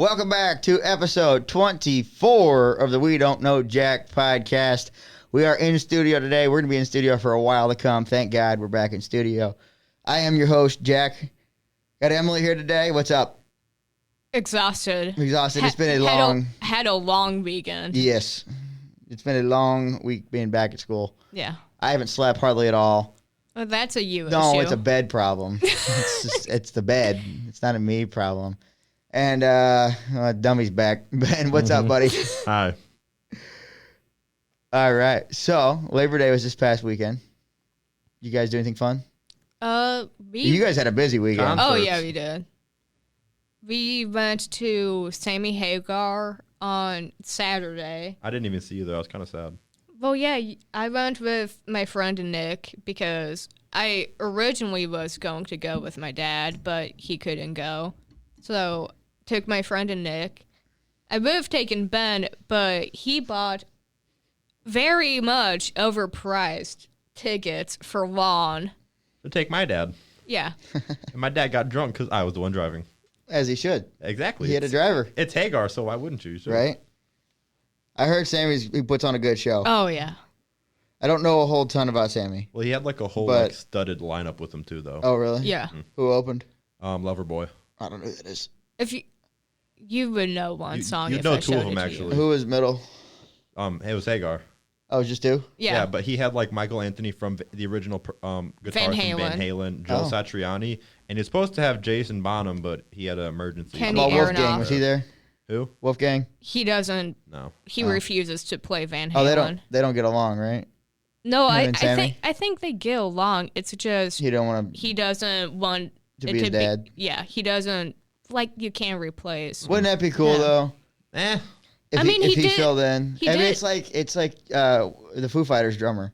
Welcome back to episode 24 of the We Don't Know Jack podcast. We are in studio today. We're going to be in studio for a while to come. Thank God we're back in studio. I am your host, Jack. Got Emily here today. What's up? Exhausted. It's been a had a long weekend. Yes. It's been a long week being back at school. Yeah. I haven't slept hardly at all. Well, that's a you issue. No, it's a bed problem. It's the bed. It's not a me problem. And Dummy's back. Ben, what's up, buddy? Hi. All right. So Labor Day was this past weekend. You guys do anything fun? You guys had a busy weekend. Oh yeah, we did. We went to Sammy Hagar on Saturday. I didn't even see you there. I was kind of sad. Well, yeah, I went with my friend Nick because I originally was going to go with my dad, but he couldn't go. So took my friend and Nick. I would have taken Ben, but he bought very much overpriced tickets for Vaughn. So take my dad. Yeah. And my dad got drunk because I was the one driving. As he should. Exactly. He had a driver. It's Hagar, so why wouldn't you? Sure. Right? I heard he puts on a good show. Oh, yeah. I don't know a whole ton about Sammy. Well, he had like a whole studded lineup with him too, though. Oh, really? Yeah. Who opened? Loverboy. I don't know who that is. If you would know one song. You'd if know I two showed of them, it to actually. you. Who was middle? It was Hagar. Oh, just two? Yeah. But he had like Michael Anthony from the original guitarist from Van Halen, Joe Satriani, and he's supposed to have Jason Bonham, but he had an emergency. Kenny About Aronoff. Wolfgang, was he there? Who? Wolfgang? He doesn't. No. He refuses to play Van Halen. Oh, they don't get along, right? No, and Sammy? I think they get along. It's just He doesn't want to be his dad. Yeah, he doesn't you can't replace. Wouldn't that be cool though? If he filled in. He I mean, did. it's like the Foo Fighters drummer.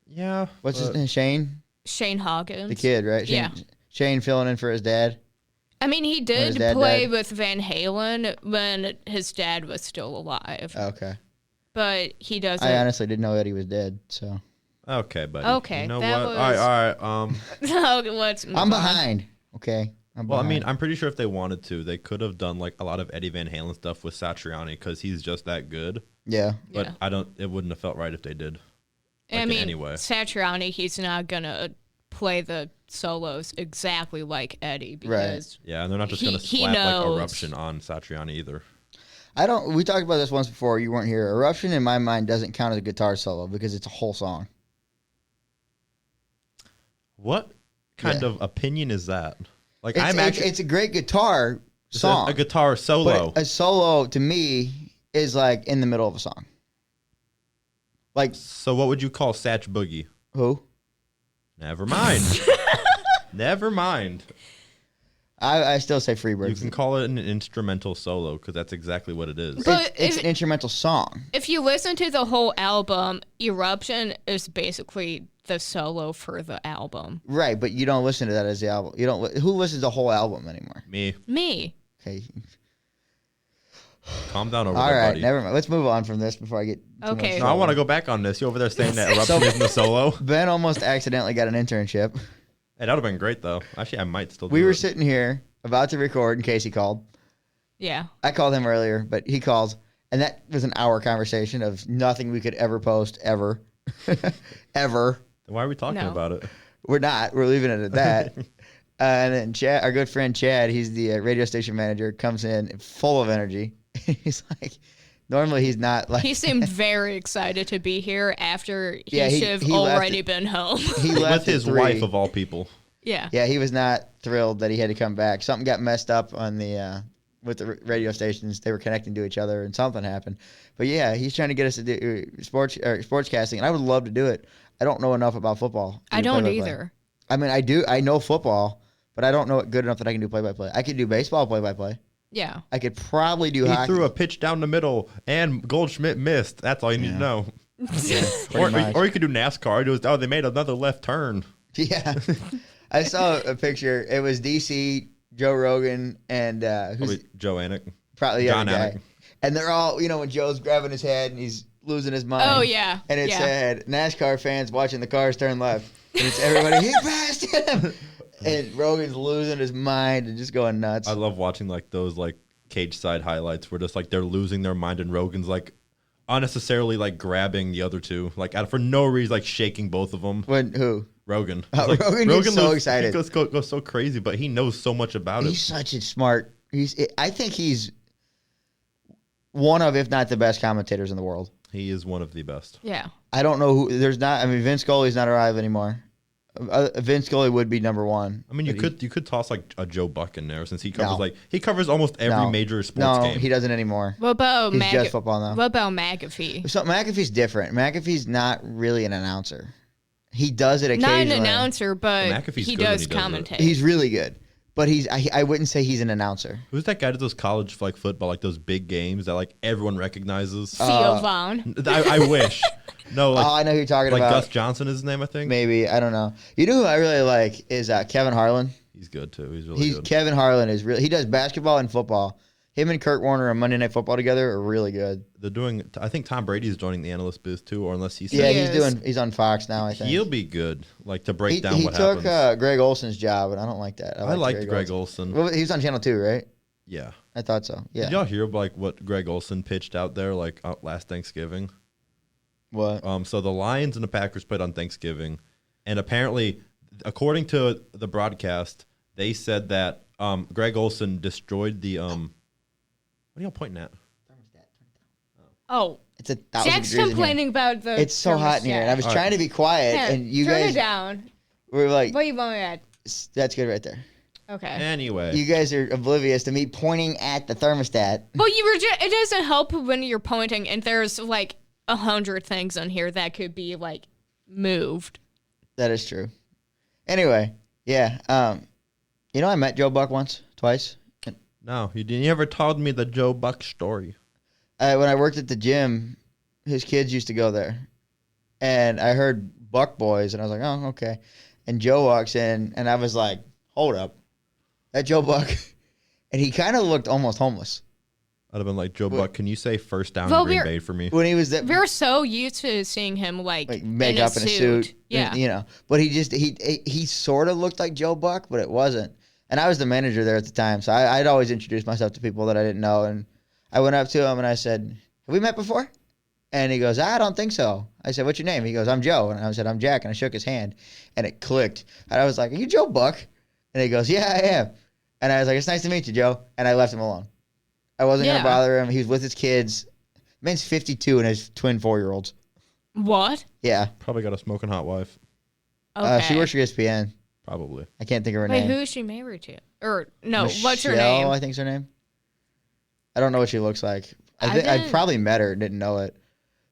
Yeah. What's his name? Shane? Shane Hawkins. The kid, right? Shane filling in for his dad. I mean, he did dad play died? with Van Halen when his dad was still alive. Okay. But he doesn't. I honestly didn't know that he was dead, so. Okay, buddy. Okay, You know that what? was- All right. No, let's move I'm on. behind. Okay. Well, I mean, I'm pretty sure if they wanted to, they could have done like a lot of Eddie Van Halen stuff with Satriani because he's just that good. Yeah. But it wouldn't have felt right if they did. I mean, anyway. Satriani, he's not gonna play the solos exactly like Eddie because Yeah, and they're not just going to he slap like knows. Eruption on Satriani either. We talked about this once before. You weren't here. Eruption, in my mind, doesn't count as a guitar solo because it's a whole song. What kind of opinion is that? Like, it's a great guitar song. A guitar solo. But a solo, to me, is like in the middle of a song. Like, so what would you call Satch Boogie? who? Never mind. Never mind. I still say You Freebirds. can call it an instrumental solo because that's exactly what it is. But It's an instrumental song. if you listen to the whole album, Eruption is basically the solo for the album. Right, but you don't listen to that as the album. You don't. Who listens to the whole album anymore? Me. Okay. Calm down over All there, right, buddy. never mind. Let's move on from this before I get too Okay. much No, I want to go back on this. You over there saying that Eruption isn't the solo? Ben almost accidentally got an internship. Hey, that would have been great, though. Actually, I might still do We were it. sitting here about to record in case he called. Yeah. I called him earlier, but he calls, and that was an hour conversation of nothing we could ever post, ever. Ever. Then why are we talking No. about it? We're not. We're leaving it at that. And then Chad, our good friend Chad, he's the radio station manager, comes in full of energy. He's like, normally he's not like. He seemed very excited to be here after he Yeah, should have he left already been home. He With left his at 3. wife, of all people. Yeah. Yeah, he was not thrilled that he had to come back. Something got messed up on the with the radio stations. They were connecting to each other, and something happened. But yeah, he's trying to get us to do sportscasting, and I would love to do it. I don't know enough about football. I don't either. I mean, I do. I know football, but I don't know it good enough that I can do play-by-play. I could do baseball play-by-play. Yeah. I could probably do He hockey. threw a pitch down the middle, and Goldschmidt missed. That's all you need to know. Yeah, pretty much. Or you could do NASCAR. It was, they made another left turn. Yeah. I saw a picture. It was DC, Joe Rogan, and who's Probably Joe Anik. probably the John other guy. Anik. And they're all, when Joe's grabbing his head and he's losing his mind. Oh, yeah. And it Yeah. said, NASCAR fans watching the cars turn left. And it's everybody, he passed him. And Rogan's losing his mind and just going nuts. I love watching like those like cage side highlights where just like they're losing their mind and Rogan's like unnecessarily like grabbing the other two like for no reason, like shaking both of them. When who? Rogan. Like, Rogan gets so excited. He goes so crazy, but he knows so much about it. He's such a smart. I think he's one of, if not the best commentators in the world. He is one of the best. Yeah. I don't know who. There's not. I mean, Vince Scully's not alive anymore. Vince Scully would be number one. I mean, you could toss like a Joe Buck in there since he covers almost every major sports game. No, he doesn't anymore. What about He's just football now. What about McAfee? So McAfee's different. McAfee's not really an announcer. He does it occasionally. Not an announcer, but he does commentate. He's really good. But I wouldn't say he's an announcer. Who's that guy that does college like football, like those big games that like everyone recognizes? Theo Vaughn. I wish. No, like, I know who you're talking about. Like Gus Johnson is his name, I think. Maybe, I don't know. You know who I really like is Kevin Harlan. He's good too. He's really good. Kevin Harlan is really. He does basketball and football. Him and Kurt Warner on Monday Night Football together are really good. They're doing. I think Tom Brady's joining the analyst biz too, or unless he's. Yeah, he's on Fox now. I think he'll be good. Like to break down what happens. He took Greg Olson's job, and I don't like that. I liked Greg Olson. Well, he was on Channel 2, right? Yeah, I thought so. Yeah. Did y'all hear like what Greg Olson pitched out there like last Thanksgiving? What? So the Lions and the Packers played on Thanksgiving, and apparently, according to the broadcast, they said that Greg Olson destroyed the What are y'all pointing at? Oh, it's 1,000 Jack's degrees complaining about the. It's so hot in here, and I was trying to be quiet, and you turn guys it down. were like, What do you want me at? "That's good right there." Okay. Anyway, You guys are oblivious to me pointing at the thermostat. Well, it doesn't help when you're pointing, and there's like 100 things on here that could be like moved. That is true. Anyway, yeah. I met Joe Buck twice. no, you didn't. You ever told me the Joe Buck story. When I worked at the gym, his kids used to go there. And I heard Buck Boys, and I was like, oh, okay. And Joe walks in, and I was like, hold up. That Joe Buck? And he kind of looked almost homeless. I'd have been like, Joe Buck, can you say first down in Green Bay for me? When he was there. We're so used to seeing him like makeup in a suit. Yeah. But he sort of looked like Joe Buck, but it wasn't. And I was the manager there at the time, so I'd always introduce myself to people that I didn't know. And I went up to him and I said, have we met before? And he goes, I don't think so. I said, what's your name? He goes, I'm Joe. And I said, I'm Jack. And I shook his hand, and it clicked. And I was like, are you Joe Buck? And he goes, yeah, I am. And I was like, it's nice to meet you, Joe. And I left him alone. I wasn't going to bother him. He was with his kids. Man's 52 and his twin 4-year-olds. What? Yeah. Probably got a smoking hot wife. Okay. She works for ESPN. Probably. I can't think of her Wait, name. who is she married to? Or, no, Michelle, what's her name? I think's her name. I don't know what she looks like. I probably met her and didn't know it.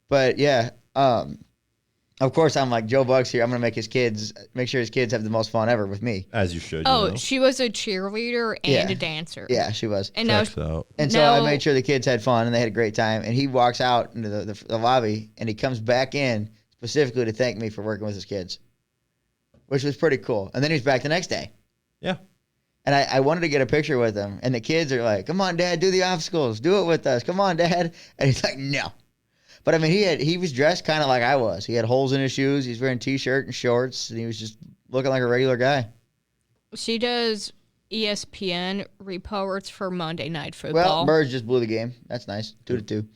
But, yeah. Of course, I'm like, Joe Buck's here. I'm going to make sure his kids have the most fun ever with me. As you should. She was a cheerleader and a dancer. Yeah, she was. And so I made sure the kids had fun and they had a great time. And he walks out into the lobby and he comes back in specifically to thank me for working with his kids, which was pretty cool. And then he's back the next day. Yeah. And I wanted to get a picture with him. And the kids are like, come on, Dad, do the obstacles. Do it with us. Come on, Dad. And he's like, no. But, I mean, he was dressed kind of like I was. He had holes in his shoes. He's wearing T-shirt and shorts. And he was just looking like a regular guy. She does ESPN reports for Monday Night Football. Well, Birds just blew the game. That's nice. 2-2.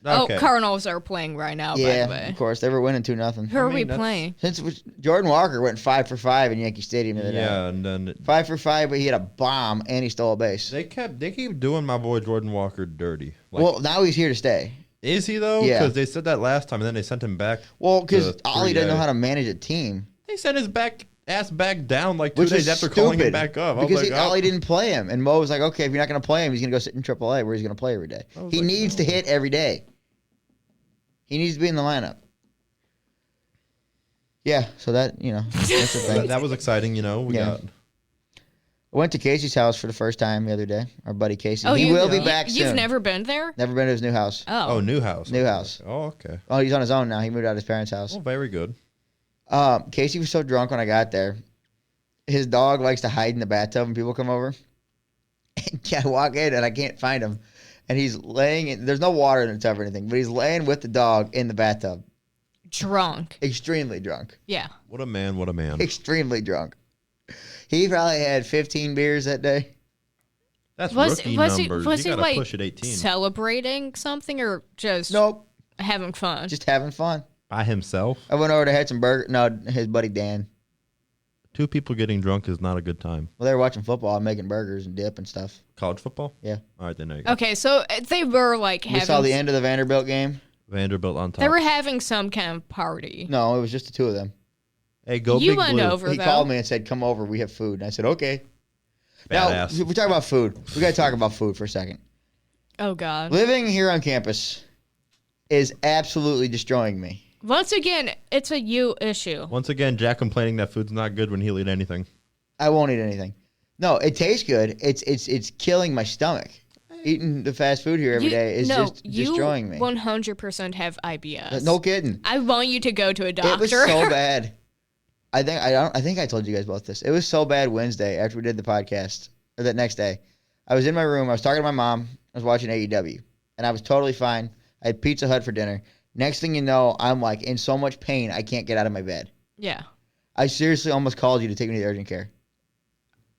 Okay. Oh, Cardinals are playing right now, by the way. Yeah, of course. They were winning 2-0. Who are we playing? Since Jordan Walker went 5 for 5 in Yankee Stadium the other day. Yeah, and then 5 for 5, but he had a bomb and he stole a base. they keep doing my boy Jordan Walker dirty. Like, Well, now he's here to stay. is he though? Yeah. Because they said that last time, and then they sent him back. Well, because to Ollie doesn't 3A. know how to manage a team. They sent his ass back down like 2 Which days is after stupid, calling him back up. I was because like, Ollie didn't play him. And Mo was like, okay, if you're not going to play him, he's going to go sit in AAA where he's going to play every day. He needs to hit every day. He needs to be in the lineup. Yeah, so that, that's the thing. that was exciting, We got. I went to Casey's house for the first time the other day. Our buddy Casey. Oh, he will be back soon. You've never been there? Never been to his new house. Oh, new house. New house. Oh, okay. Oh, he's on his own now. He moved out of his parents' house. Oh, very good. Casey was so drunk when I got there. His dog likes to hide in the bathtub when people come over. And I walk in and I can't find him. And he's laying there's no water in the tub or anything, but he's laying with the dog in the bathtub. Drunk. Extremely drunk. Yeah. What a man, what a man. Extremely drunk. He probably had 15 beers that day. That's rookie numbers. Was You he gotta like push at 18. celebrating something or just Nope. having fun? Just having fun. By himself? I went over to had some burger. No, his buddy Dan. 2 people getting drunk is not a good time. Well, they were watching football and making burgers and dip and stuff. College football? Yeah. All right, then there you go. Okay, so they were like We having. saw the end of the Vanderbilt game. Vanderbilt on top. They were having some kind of party. No, it was just the two of them. Hey, go You Big went Blue. over He though. called me and said, "Come over. We have food." And I said, "Okay." Now Badass. we talk about food. We got to talk about food for a second. Oh God. Living here on campus is absolutely destroying me. Once again, it's a you issue. Once again, Jack complaining that food's not good when he'll eat anything. I won't eat anything. No, it tastes good. It's killing my stomach. Eating the fast food here every day is just destroying me. You 100% have IBS. No kidding. I want you to go to a doctor. It was so bad. I think I told you guys about this. It was so bad Wednesday after we did the podcast, or that next day. I was in my room. I was talking to my mom. I was watching AEW, and I was totally fine. I had Pizza Hut for dinner. Next thing you know, I'm like in so much pain I can't get out of my bed. Yeah. I seriously almost called you to take me to the urgent care.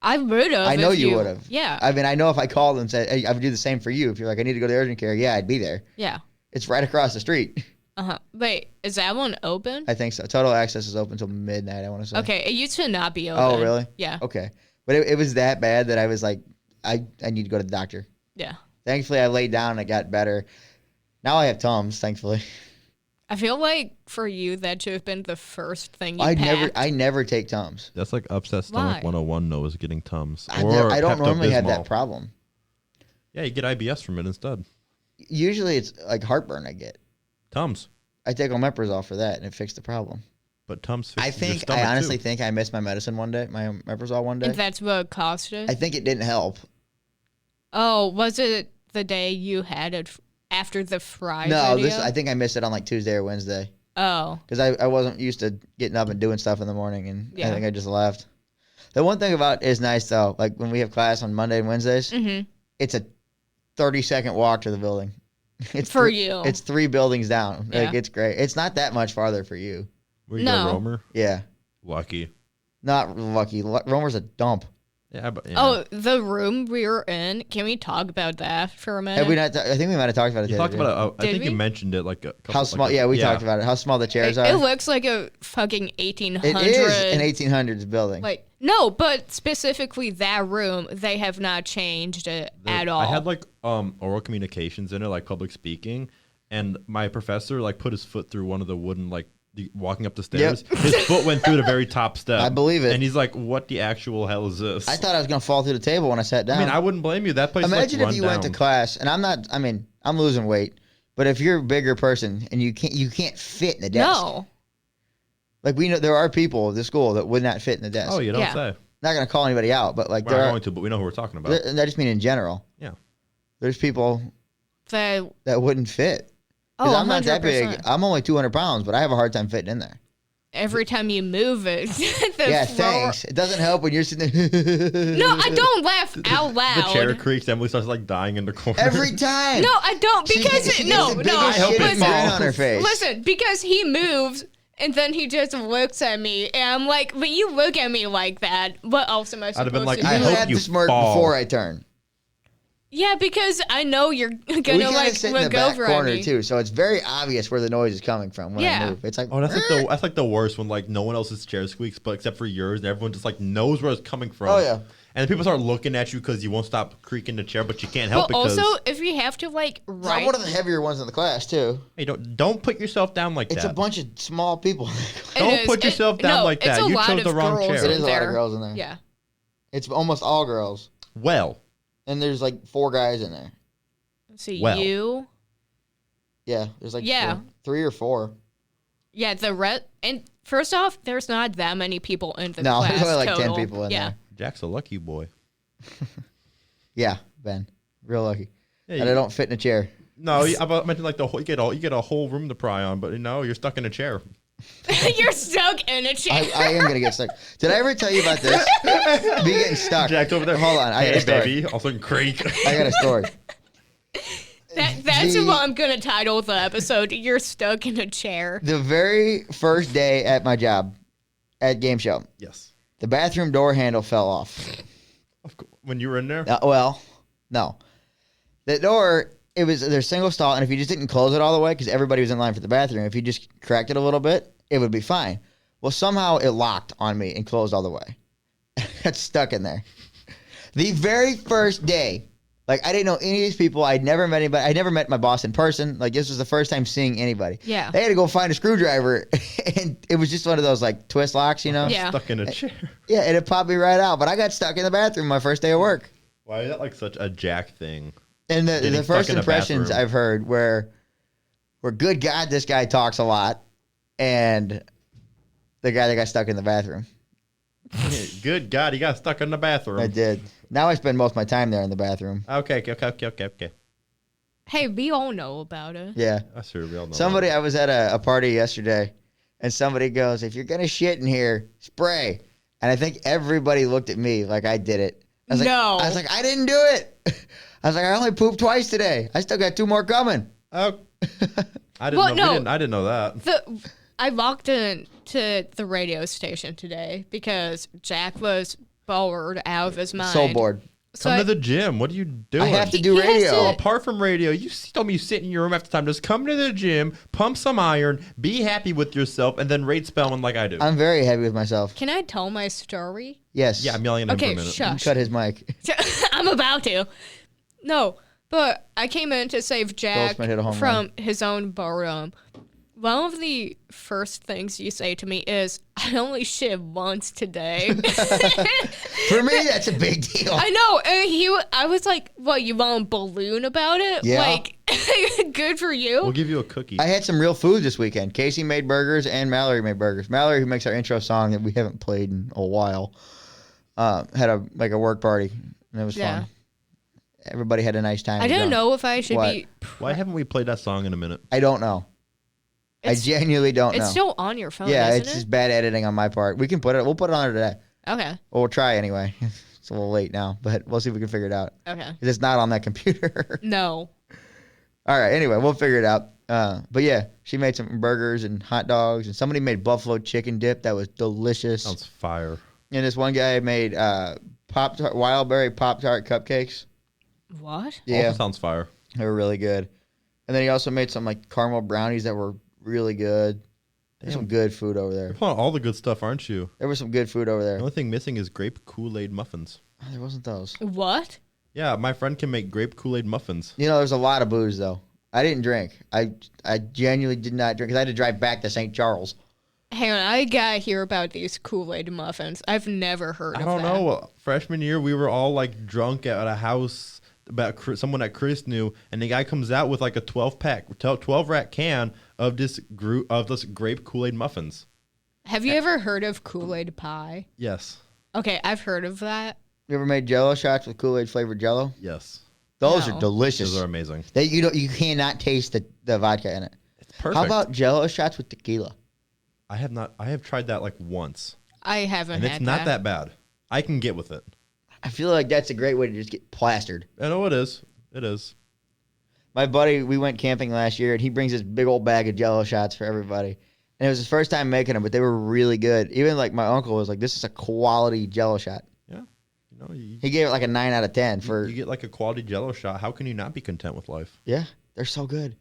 I would have. I know if you would have. Yeah. I mean, I know if I called and said, hey, I would do the same for you. If you're like, I need to go to the urgent care, yeah, I'd be there. Yeah. It's right across the street. Wait, is that one open? I think so. Total access is open until midnight, I want to say. Okay, it used to not be open. Oh, really? Yeah. Okay. But it was that bad that I was like, I need to go to the doctor. Yeah. Thankfully, I laid down and it got better. Now I have Tums, thankfully. I feel like for you that should have been the first thing you I packed. never take Tums. That's like upset stomach Why? 101 though, is getting Tums. I don't normally have Pepto-Bismol. that problem. Yeah, you get IBS from it instead. Usually it's like heartburn I get. Tums. I take omeprazole for that and it fixed the problem. But Tums fixes your I stomach honestly too. think I missed my medicine one day, my omeprazole one day. And that's what caused it? I think it didn't help. Oh, was it the day you had it after the fry No, video? I think I missed it on like Tuesday or Wednesday. Oh. Because I wasn't used to getting up and doing stuff in the morning, and Yeah. I think I just left. The one thing about it is nice, though, like when we have class on Monday and Wednesdays, Mm-hmm. it's a 30-second walk to the building. It's For three- you. It's 3 buildings down. Like, Yeah. it's great. It's not that much farther for you. Where you No. go, Romer? Yeah. Lucky. Not lucky. Romer's a dump. Yeah, but yeah. Oh, the room we were in. Can we talk about that for a minute? Have we not? I think we might have talked about it. you the talked other day. about it. I Did think you we? mentioned it like a couple. How small? We talked about it. How small the chairs It are. looks like a fucking 1800. It is an 1800s building. Like no, but specifically that room, they have not changed it at all. I had like oral communications in it, like public speaking, and my professor like put his foot through one of the wooden walking up the stairs. His foot went through the very top step. I believe it. And he's like, "What the actual hell is this?" I thought I was gonna fall through the table when I sat down. I mean, I wouldn't blame you. That place. Imagine like, if you run went to down. class, and I'm not. I mean, I'm losing weight, but if you're a bigger person and you can't fit in the desk. no. Like we know there are people at the school that would not fit in the desk. Oh, you don't Yeah. say. Not gonna call anybody out, but like We're not there are. going to, but we know who we're talking about. I just mean in general. Yeah. There's people The that wouldn't fit. 'Cause oh, I'm not that big. 100%. I'm only 200 pounds, but I have a hard time fitting in there. Every time you move it, the Yeah, floor. thanks. It doesn't help when you're sitting there. No, I don't laugh out loud. The chair creaks. Emily starts like dying in the corner. Every time. No, I don't because she no, gets the no. I hope biggest it shitty grin falls. on her face. Listen, because he moves and then he just looks at me and I'm like, but you look at me like that. What else am I I'd supposed have been like, to I do? You hope have you to smirk fall. before I turn. Yeah, because I know you're We gonna kind like of sit in the look back over at corner me. too, so it's very obvious where the noise is coming from when I Yeah. move. It's like, Oh, that's like the worst when like no one else's chair squeaks, but except for yours, and everyone just like knows where it's coming from. Oh, yeah. And people start looking at you because you won't stop creaking the chair, but you can't help But because also, if you have to like I'm write, one of the heavier ones in the class too. hey, don't put yourself down like It's that. a bunch of small people. Don't It is- put yourself down no, like it's that. a You lot chose of the wrong girls chair. It is in a lot of there. girls in there. Yeah. It's almost all girls, Well, and there's like 4 guys in there. So Well. you, Yeah, there's like Yeah. 3 or 4. yeah, the red. And first off, there's not that many people in the No, class. there's only like 10 total. people in yeah. there. Jack's a lucky boy. Yeah, Ben, real lucky. Yeah, And I don't fit in a chair. No, I mentioned like you get a whole room to pry on, but you're stuck in a chair. You're stuck in a chair. I am gonna get stuck. Did I ever tell you about this? Me getting stuck. Jack's over there. Hold on, I got a Hey, story. baby. Also creak. I got a story. That's what I'm gonna title the episode. You're stuck in a chair. The very first day at my job, at Game Show, Yes. the bathroom door handle fell off. Of course. When you were in there. Well, No. The door, there's single stall, and if you just didn't close it all the way, because everybody was in line for the bathroom, if you just cracked it a little bit, it would be fine. Well, somehow it locked on me and closed all the way. I got stuck in there. The very first day, like, I didn't know any of these people. I'd never met anybody. I never met my boss in person. Like, this was the first time seeing anybody. Yeah. They had to go find a screwdriver, and it was just one of those, like, twist locks, you know? Yeah. Stuck in a chair. Yeah, and it popped me right out. But I got stuck in the bathroom my first day of work. Why is that like such a Jack thing? And Getting the stuck first in a impressions bathroom. I've heard were good God, this guy talks a lot, and the guy that got stuck in the bathroom. Good God, he got stuck in the bathroom. I did. Now I spend most of my time there in the bathroom. Okay. Hey, we all know about it. Yeah. That's true. We all know I was at a party yesterday, and somebody goes, if you're going to shit in here, spray. And I think everybody looked at me like I did it. I was No. like, I didn't do it. I was like, I only pooped twice today. I still got 2 more coming. Oh, I didn't Well, know. no. I didn't know that. I walked into the radio station today because Jack was bored out of his mind. So bored. So Come to the gym. What are you doing? I have to do He has radio. to- Apart from radio, you told me you sit in your room after time. Just come to the gym, pump some iron, be happy with yourself, and then rate Spellman like I do. I'm very happy with myself. Can I tell my story? Yes. Yeah, I'm yelling at him for Okay, a minute. shush. Cut his mic. I'm about to. No, but I came in to save Jack Goldsmith hit a home from his own boredom. One of the first things you say to me is, I only shit once today. For me, that's a big deal. I know. And I was like, what, you want a balloon about it? Yeah. Like, good for you. We'll give you a cookie. I had some real food this weekend. Casey made burgers and Mallory made burgers. Mallory, who makes our intro song that we haven't played in a while, had a work party, and it was Yeah. fun. Everybody had a nice time. I didn't know if I should What? be. Why haven't we played that song in a minute? I don't know. I It's- genuinely don't know. It's still on your phone, yeah, isn't it's it? just bad editing on my part. We'll put it on there today. Okay. Well, we'll try anyway. It's a little late now, but we'll see if we can figure it out. Okay. 'Cause it's not on that computer. No. All right. Anyway, we'll figure it out. But yeah, she made some burgers and hot dogs, and somebody made buffalo chicken dip that was delicious. Sounds fire. And this one guy made Pop-Tart, wild berry Pop-Tart cupcakes. What? Yeah, Also sounds fire. they were really good. And then he also made some like caramel brownies that were really good. There's some good food over You're there. pulling all the good stuff, aren't you? There was some good food over there. The only thing missing is grape Kool-Aid muffins. Oh, there wasn't those. What? Yeah, my friend can make grape Kool-Aid muffins. You know, there's a lot of booze though. I didn't drink. I genuinely did not drink because I had to drive back to St. Charles. Hang on, I gotta hear about these Kool-Aid muffins. I've never heard I of don't that. know. Freshman year, we were all like drunk at a house about someone that Chris knew, and the guy comes out with like a 12-rack can of this grape Kool-Aid muffins. Have you ever heard of Kool-Aid pie? Yes. Okay, I've heard of that. You ever made Jello shots with Kool-Aid flavored Jello? Yes. Those No. are delicious. Those are amazing. You cannot taste the vodka in it. It's perfect. How about Jello shots with tequila? I have tried that like once, I haven't and had it's not that bad. I can get with it. I feel like that's a great way to just get plastered. I know it is. It is. My buddy, we went camping last year, and he brings this big old bag of Jello shots for everybody. And it was his first time making them, but they were really good. Even like my uncle was like, "This is a quality Jello shot." Yeah. You know, He gave it like a 9 out of 10 for. you get like a quality Jello shot. How can you not be content with life? Yeah, they're so good.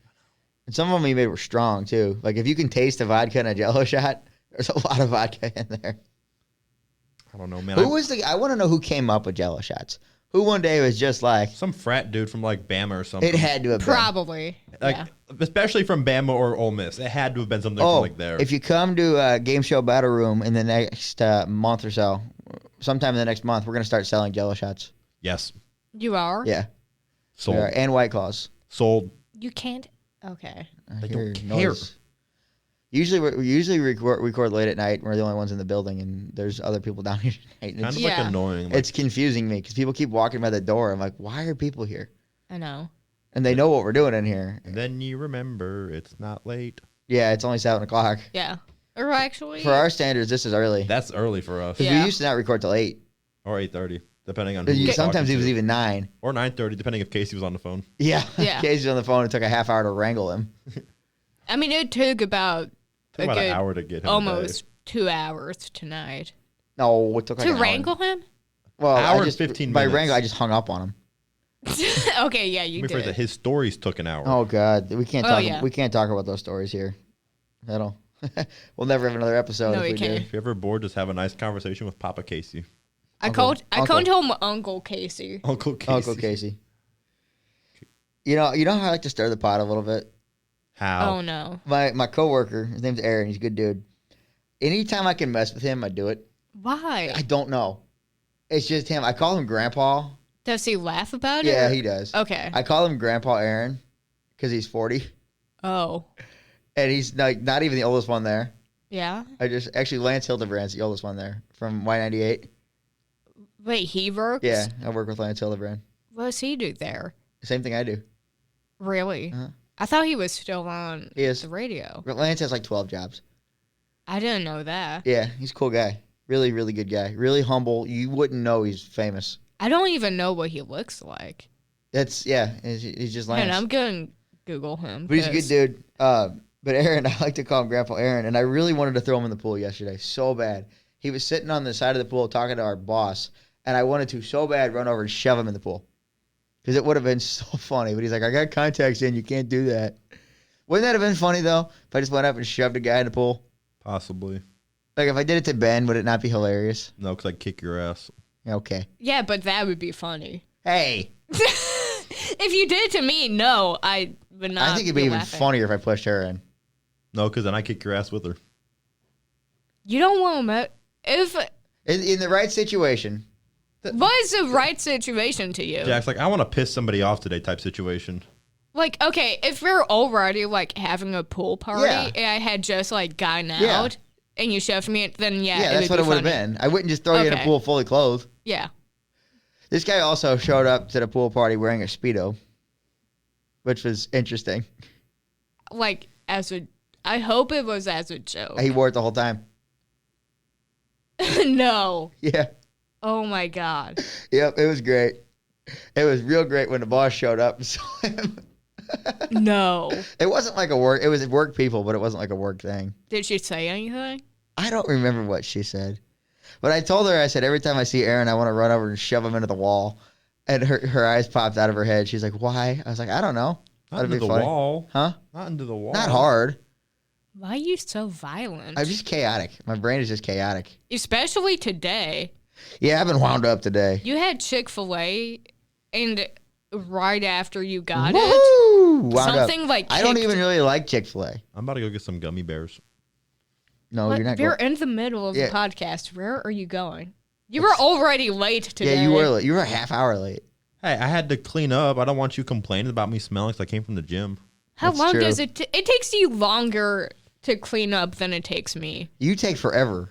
And some of them he made were strong too. Like if you can taste the vodka in a Jello shot, there's a lot of vodka in there. I don't know, man. Who was the? I want to know who came up with Jello shots. Who one day was just like, Some frat dude from like Bama or something. it had to have been. Probably. like, Yeah. especially from Bama or Ole Miss. It had to have been something Oh, from like there. if you come to Game Show Battle Room in the next month or so, sometime in the next month, we're gonna start selling Jello shots. Yes. You are? Yeah, Sold. we are. And White Claws. Sold. You can't. Okay. I They hear don't care. noise. Usually, we record late at night. We're the only ones in the building, and there's other people down here tonight. And Kind It's, of like Yeah. annoying. Like, it's confusing me because people keep walking by the door. I'm like, why are people here? I know. And they know what we're doing in here. and then you remember it's not late. Yeah, it's only 7 o'clock. Yeah. Or actually. For our standards, this is early. That's early for us. 'Cause Yeah. we used to not record till 8. Or 8:30, depending on who we're Sometimes talking it was to. even 9. Or 9:30, depending if Casey was on the phone. Yeah. Yeah. Casey's on the phone. It took a half hour to wrangle him. I mean, it took about Took about good an hour to get him. almost 2 hours tonight. No, it took like To an hour. wrangle him? Well, Hour I and just, 15 by minutes. wrangle, I just hung up on him. Okay, yeah, you Let me phrase did. it. His stories took an hour. Oh God, we can't Oh, talk. yeah. We can't talk about those stories here. That'll. We'll never have another episode No, if we we can't. If you're ever bored, just have a nice conversation with Papa Casey. I Uncle- called him Uncle Casey. Uncle do. Casey. Uncle Casey. You know how I like to stir the pot a little bit. How? Oh no. My coworker, his name's Aaron. He's a good dude. Anytime I can mess with him, I do it. Why? I don't know. It's just him. I call him Grandpa. Does he laugh about it? Yeah, or- he does. Okay. I call him Grandpa Aaron because he's 40 Oh. and he's like not even the oldest one there. Yeah. Actually Lance Hildebrand's the oldest one there from Y98. Wait, he works? Yeah, I work with Lance Hildebrand. What does he do there? Same thing I do. Really? Uh-huh. I thought he was still on He is. the radio. Lance has like 12 jobs. I didn't know that. Yeah, he's a cool guy. Really, really good guy. Really humble. You wouldn't know he's famous. I don't even know what he looks like. He's just Lance. And I'm going to Google him. But he's a good 'cause- dude. But Aaron, I like to call him Grandpa Aaron, and I really wanted to throw him in the pool yesterday so bad. He was sitting on the side of the pool talking to our boss, and I wanted to so bad run over and shove him in the pool. Because it would have been so funny. But he's like, I got contacts in. You can't do that. Wouldn't that have been funny, though, if I just went up and shoved a guy in the pool? Possibly. Like, if I did it to Ben, would it not be hilarious? No, because I'd kick your ass. Yeah, okay. Yeah, but that would be funny. Hey, If you did it to me, no, I would not. I think it'd be even laughing. funnier if I pushed her in. No, because then I kick your ass with her. You don't want to. If In the right situation. what is the right situation to you? Jack's like, I want to piss somebody off today type situation. Like, okay, if we're already like having a pool party Yeah. and I had just like gotten out Yeah. and you shoved me, then yeah, Yeah, it that's would what be it would have funny. been. I wouldn't just throw you in a Okay. pool fully clothed. Yeah. This guy also showed up to the pool party wearing a Speedo, which was interesting. Like I hope it was as a joke. He wore it the whole time. No. Yeah. Oh my god. Yep, it was great. It was real great when the boss showed up and saw him. No. It wasn't like it was work people, but it wasn't like a work thing. Did she say anything? I don't remember what she said. But I told her, I said, every time I see Aaron, I want to run over and shove him into the wall. And her eyes popped out of her head. She's like, why? I was like, I don't know. Not That'd into be the funny. wall. Huh? Not into the wall. Not hard. Why are you so violent? I'm just chaotic. My brain is just chaotic. Especially today. Yeah, I've been wound up today. You had Chick-fil-A and right after you got it, Woohoo! Wound something up. like I don't kicked- even really like Chick-fil-A. I'm about to go get some gummy bears. No, But you're not we're going. in the middle of Yeah. the podcast. Where are you going? You were already late today. Yeah, you were late. You were a half hour late. Hey, I had to clean up. I don't want you complaining about me smelling because I came from the gym. How That's long true. does it? It takes you longer to clean up than it takes me. You take forever.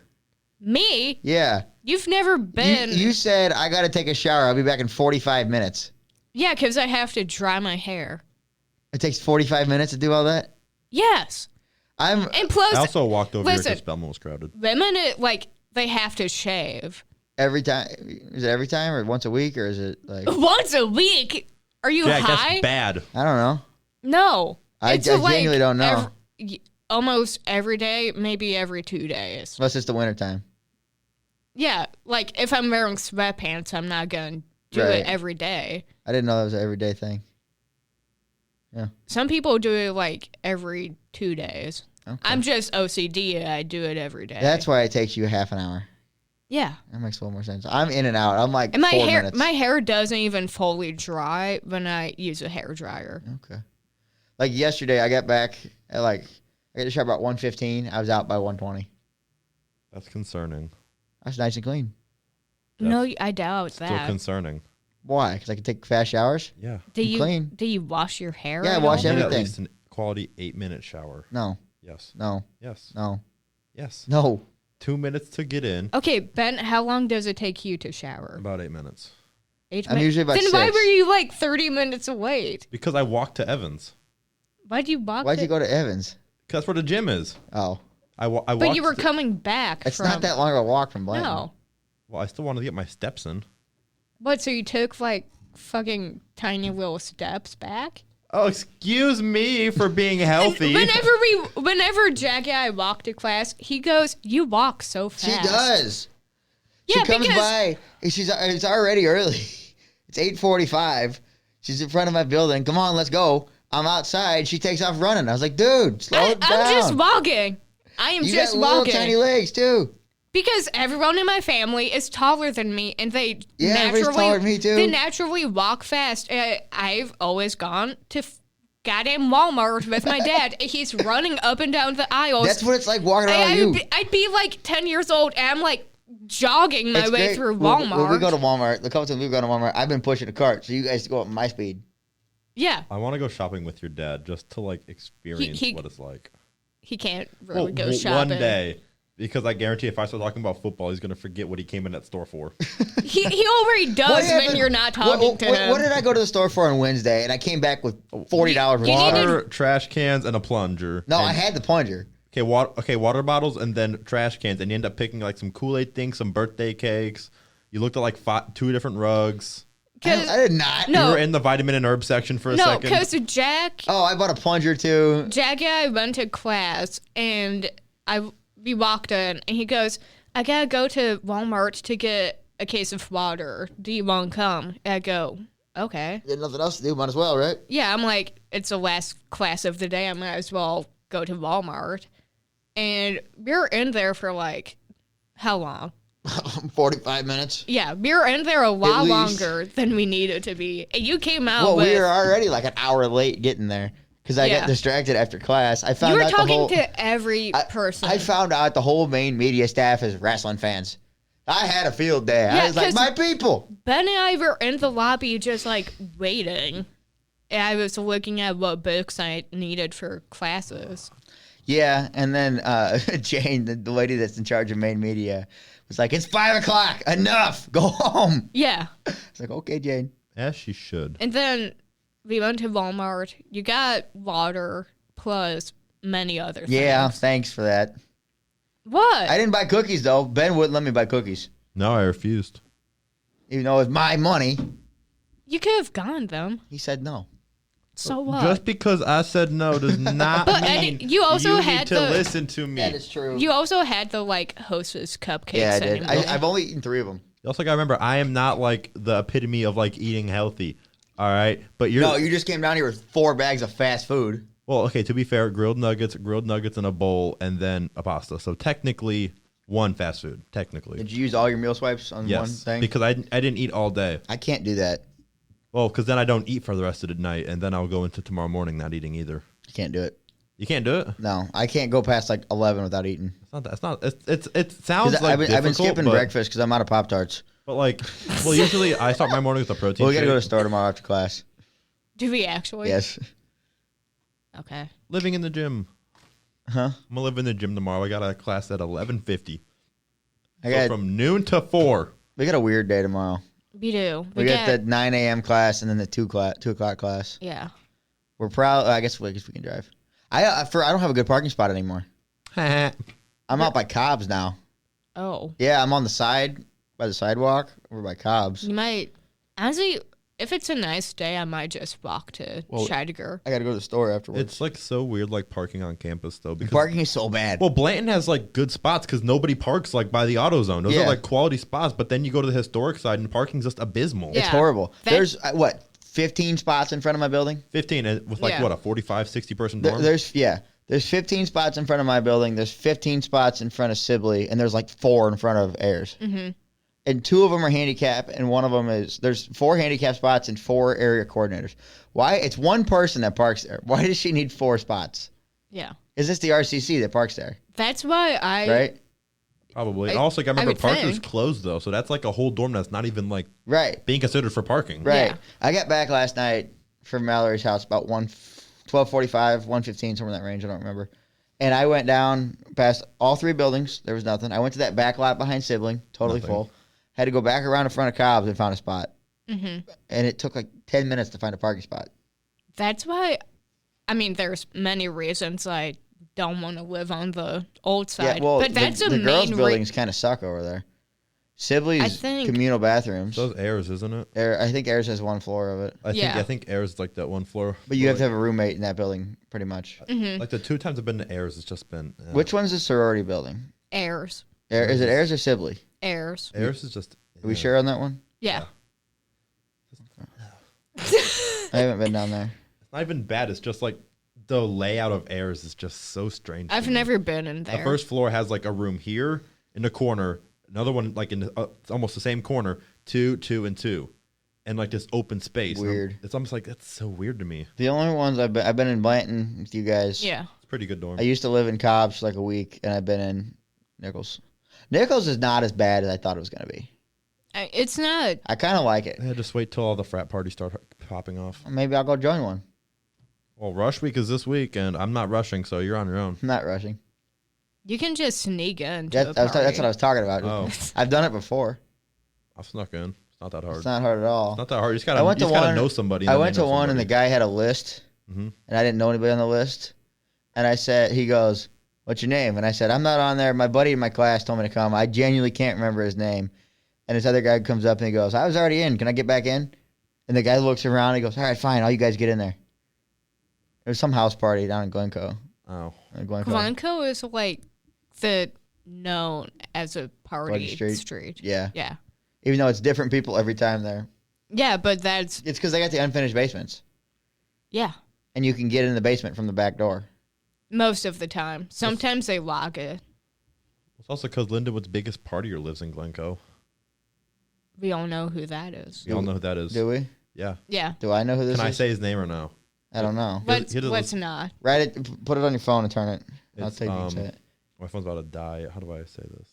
Me? Yeah. You've never been. You said, I got to take a shower. I'll be back in 45 minutes. Yeah, because I have to dry my hair. It takes 45 minutes to do all that? Yes, I'm. and plus, I also walked over here listen. because Spellman was crowded. women they have to shave Every time. Is it every time or once a week or is it like. once a week. Are you Jack, high? that's bad. I don't know. No, I It's genuinely don't know. almost every day, maybe every 2 days. Unless it's the wintertime. Yeah, like if I'm wearing sweatpants, I'm not gonna do Right. it every day. I didn't know that was an everyday thing. Some people do it like every 2 days. Okay. I'm just OCD. And I do it every day. That's why it takes you half an hour. yeah. That makes a little more sense. I'm in and out. I'm like And 4 minutes. my hair doesn't even fully dry when I use a hair dryer. Okay. Like yesterday, I got back at I got to shower about 1:15. I was out by 1:20. That's concerning. That's nice and clean. No, I doubt Still that. concerning. Why? Because I can take fast showers? Yeah. Do I'm you clean. do you wash your hair? Yeah, I at wash all? Need at everything. least an quality 8-minute shower. No, Yes. no, Yes. no, Yes. no. 2 minutes to get in. Okay, Ben, how long does it take you to shower? About 8 minutes. 8 I'm minutes? usually about Then why 6. were you like 30 minutes away? Because I walked to Evans. Why'd you walk? Why'd you go to Evans? 'Cause that's where the gym is. Oh, I But walked you were to- coming back. it's from, not that long of a walk from Blanton. No. Well, I still wanted to get my steps in. What? So you took like fucking tiny little steps back? Oh, excuse me for being healthy. Whenever Jack and I walk to class, he goes, "You walk so fast." She does. Yeah, She comes because by. It's already early. It's 8:45, She's in front of my building. Come on, let's go. I'm outside. She takes off running. I was like, dude, slow it down. I'm just walking. I am you just got little walking. tiny legs too. Because everyone in my family is taller than me, and they everybody's taller than me too. They naturally walk fast. I've always gone to goddamn Walmart with my dad. He's running up and down the aisles. That's what it's like walking around with you. I'd be like 10 years old, and I'm like jogging my It's way great. through Walmart. When we go to Walmart, the couple times we've gone to Walmart, I've been pushing a cart, so you guys go up my speed. Yeah. I want to go shopping with your dad just to like experience what it's like. He can't really go shopping. One day. Because I guarantee if I start talking about football, he's going to forget what he came in that store for. He already does when you're not talking to him. What did I go to the store for on Wednesday? And I came back with $40 worth of Water, trash cans, and a plunger. No, and, I had the plunger. water bottles and then trash cans. And you end up picking like some Kool-Aid things, some birthday cakes. You looked at like 2 different rugs. I did not. No. You were in the vitamin and herb section for a second. No, because Jack... Oh, I bought a plunger too. Jack and I went to class, and we walked in, and he goes, I gotta go to Walmart to get a case of water. Do you want to come? And I go, okay. You had nothing else to do, might as well, right? Yeah, I'm like, it's the last class of the day. I might as well go to Walmart. And we were in there for like, how long? 45 minutes. Yeah, we were in there a lot least. longer than we needed to be. And you came out Well, with... we were already like an hour late getting there because I got distracted after class. I found You were out talking to every person. I found out the whole main media staff is wrestling fans. I had a field day. Yeah, I was like, 'cause my people. Ben and I were in the lobby just like waiting. And I was looking at what books I needed for classes. Yeah, and then Jane, the lady that's in charge of main media, was like, it's 5 o'clock. Enough. Go home. Yeah. It's like, okay, Jane. As she should. And then we went to Walmart. You got water plus many other things. Yeah, thanks for that. What? I didn't buy cookies, though. Ben wouldn't let me buy cookies. No, I refused. Even though it's my money. You could have gone them. He said no. So what? Just because I said no does not But mean you also need had to the- listen to me. That is true. You also had the like Hostess cupcakes. Yeah, I did. anymore. I've only eaten 3 of them. You also got to remember, I am not like the epitome of like eating healthy. All right, but you're No, you just came down here with 4 bags of fast food. well. Okay, to be fair, grilled nuggets in a bowl, and then a pasta. So technically, 1 fast food. Technically, Did you use all your meal swipes on one yes, thing? because I didn't eat all day. I can't do that. Well, because then I don't eat for the rest of the night, and then I'll go into tomorrow morning not eating either. I can't do it. You can't do it. No, I can't go past like 11 without eating. It's not that. It's not. It sounds 'Cause like I've been difficult, skipping but, breakfast because I'm out of Pop-Tarts. But like, well, usually I start my morning with a protein. Well, we got to shake. go to the store tomorrow after class. Do we actually? Yes. Okay. Living in the gym. Huh? I'm gonna live in the gym tomorrow. I got a class at 11:50. I So got, from noon to 4. we got a weird day tomorrow. We do. We got the 9 a.m. class and then the 2 o'clock class. Yeah. We're proud. I guess we can drive. I don't have a good parking spot anymore. I'm out by Cobb's now. Oh. Yeah, I'm on the side by the sidewalk over by Cobb's. You might, honestly, if it's a nice day, I might just walk to Scheidegger. I got to go to the store afterwards. It's like so weird, like parking on campus though. Because Parking is so bad. well, Blanton has like good spots because nobody parks like by the auto zone. Those Yeah. are like quality spots. But then you go to the historic side and parking's just abysmal. Yeah. It's horrible. That- There's, 15 spots in front of my building? 15 with like Yeah. what, a 45, 60 person dorm. There's 15 spots in front of my building. There's 15 spots in front of Sibley, and there's like 4 in front of Ayers. Mm-hmm. And 2 of them are handicap, and one of them there's 4 handicap spots and 4 area coordinators. Why? It's one person that parks there. Why does she need 4 spots? Yeah. Is this the RCC that parks there? That's why Right? Probably. And also, I remember would Parker's think. closed though, so that's like a whole dorm that's not even like Right. being considered for parking. Right. Yeah. I got back last night from Mallory's house about 12:45, 1:15, somewhere in that range. I don't remember. And I went down past all 3 buildings. There was nothing. I went to that back lot behind Sibling, totally Nothing. full. Had to go back around in front of Cobb's and found a spot. Mm-hmm. And it took like 10 minutes to find a parking spot. That's why, I mean, there's many reasons I don't want to live on the old side. Yeah, well, but that's the a girls' main buildings kind of suck over there. Sibley's think- communal bathrooms. So is Ayers, isn't it? I think Ayers has 1 floor of it. Yeah. I think Ayers is like that 1 floor. But you have to have a roommate in that building, pretty much. Mm-hmm. Like the 2 times I've been to Ayers, it's just been. Which one's the sorority building? Heirs. Is it Ayers or Sibley? Heirs. Ayers is just. Are we sure on that one? Yeah. I haven't been down there. It's not even bad. It's just like the layout of airs is just so strange. I've never been in there. The first floor has like a room here in the corner, another one like in it's almost the same corner, two, and two, and like this open space. Weird. It's almost like that's so weird to me. The only ones I've been in Blanton with you guys. Yeah. It's a pretty good dorm. I used to live in Cobbs for like a week, and I've been in Nichols. Nichols is not as bad as I thought it was going to be. It's not. I kind of like it. Yeah, just wait till all the frat parties start popping off. Maybe I'll go join one. Well, rush week is this week, and I'm not rushing, so you're on your own. I'm not rushing. You can just sneak in. That's what I was talking about. Oh. I've done it before. I've snuck in. It's not that hard. It's not hard at all. It's not that hard. You just gotta know somebody. I went to one, and the guy had a list, and I didn't know anybody on the list. And I said, he goes, "What's your name?" And I said, "I'm not on there. My buddy in my class told me to come. I genuinely can't remember his name." And this other guy comes up and he goes, "I was already in. Can I get back in?" And the guy looks around and he goes, "All right, fine. All you guys get in there." There's some house party down in Glencoe. Oh. Glencoe is like the known as a party street. Yeah. Yeah. Even though it's different people every time there. Yeah, but that's... It's because they got the unfinished basements. Yeah. And you can get in the basement from the back door. Most of the time. Sometimes they lock it. It's also because Lindenwood's biggest partier lives in Glencoe. We all know who that is. We all know who that is. Do we? Yeah. Yeah. Do I know who this is? Can I say his name or no? I don't know. Let's not. Write it. Put it on your phone and turn it. I'll tell you if you can say it. My phone's about to die. How do I say this?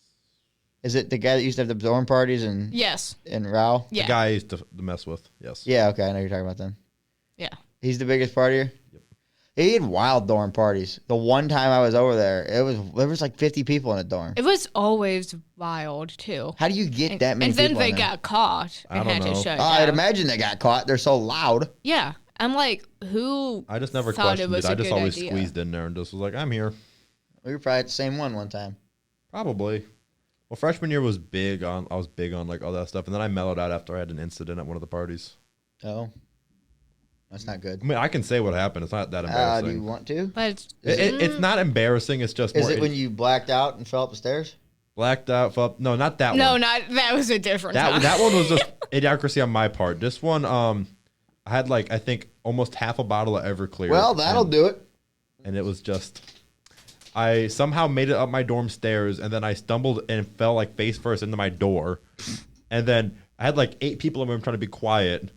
Is it the guy that used to have the dorm parties and Yes. in Rao? Yeah. The guy I used to mess with. Yes. Yeah, okay. I know who you're talking about then. Yeah. He's the biggest partier? Yep. He had wild dorm parties. The one time I was over there, there was like 50 people in a dorm. It was always wild, too. How do you get that many and people then they in there? got caught and I don't had to know. shut I'd down. imagine they got caught. They're so loud. Yeah. I'm like, who I just never thought it questioned was it. a I just good always idea? squeezed in there and just was like, I'm here. We were probably at the same one time. Probably. Well, freshman year was I was big on like all that stuff. And then I mellowed out after I had an incident at one of the parties. Oh. That's not good. I mean, I can say what happened. It's not that Do embarrassing. you want to? But It's not embarrassing. It's just Is more it when you blacked out and fell up the stairs? blacked out. No, not that no, one. not that was a different That time. that one was just idiocracy on my part. This one, I had like I think almost half a bottle of Everclear. Well, that'll do it. And it was just, I somehow made it up my dorm stairs, and then I stumbled and fell like face first into my door, and then I had like 8 people in the room trying to be quiet,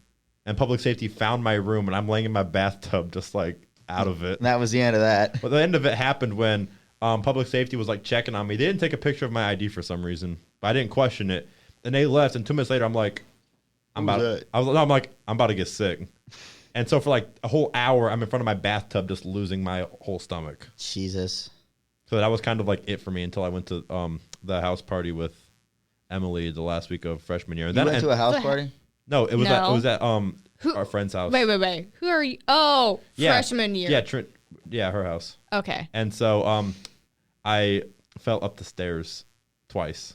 and public safety found my room, and I'm laying in my bathtub just like out of it. And that was the end of that. But the end of it happened when public safety was like checking on me. They didn't take a picture of my ID for some reason, but I didn't question it. And they left, and 2 minutes later, I'm like, I'm about to get sick. And so for like a whole hour, I'm in front of my bathtub just losing my whole stomach. Jesus. So that was kind of like it for me until I went to the house party with Emily the last week of freshman year. And You then went to a house party? No, it was No. at our friend's house. Wait. Who are you? Oh, Yeah. freshman year. Yeah, her house. Okay. And so I fell up the stairs twice.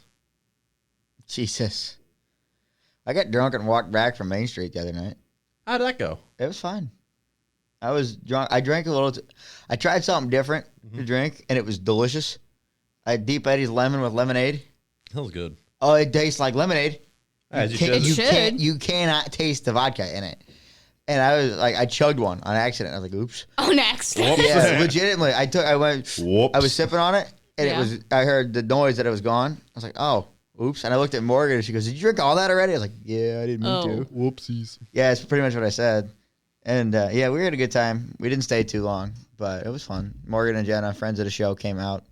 Jesus. I got drunk and walked back from Main Street the other night. How'd that go? It was fine. I was drunk. I drank a little. I tried something different to drink, and it was delicious. I had Deep Eddy's lemon with lemonade. That was good. Oh, it tastes like lemonade. As you Can't- should. You cannot taste the vodka in it. And I was like, I chugged one on accident. I was like, oops. Oh, next. Yeah, legitimately. I went. Whoops. I was sipping on it, and Yeah. it was. I heard the noise that it was gone. I was like, oh, oops. And I looked at Morgan, and she goes, "Did you drink all that already?" I was like, "Yeah, I didn't mean Oh. to." Whoopsies. Yeah, it's pretty much what I said. And yeah, we had a good time. We didn't stay too long, but it was fun. Morgan and Jenna, friends of the show, came out.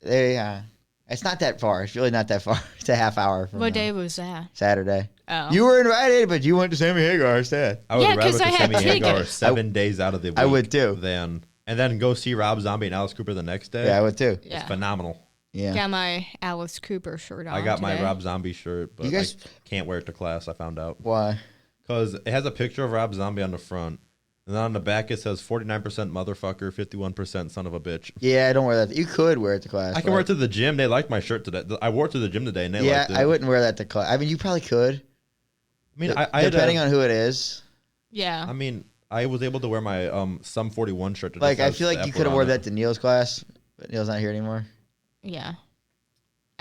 It's not that far. It's really not that far. It's a half hour from What day was that? Saturday. Oh. You were invited, but you went to Sammy Hagar instead. I would Yeah, rather 'cause to I had Sammy Hagar tickets. 7 days out of the week. I would too. And then go see Rob Zombie and Alice Cooper the next day. Yeah, I would too. Yeah. It's phenomenal. Yeah. Got my Alice Cooper shirt on. I got my today. Rob Zombie shirt, but You guys- I can't wear it to class. I found out Why? because it has a picture of Rob Zombie on the front, and then on the back it says 49% motherfucker, 51% son of a bitch. Yeah, I don't wear that. You could wear it to class. I can but- wear it to the gym. They liked my shirt today. I wore it to the gym today, and they Yeah, liked it. I wouldn't wear that to class. I mean, you probably could. I mean, I depending on who it is. Yeah. I mean, I was able to wear my Sum 41 shirt today. Like, I feel like you could have wore that to Neil's class, but Neil's not here anymore. Yeah.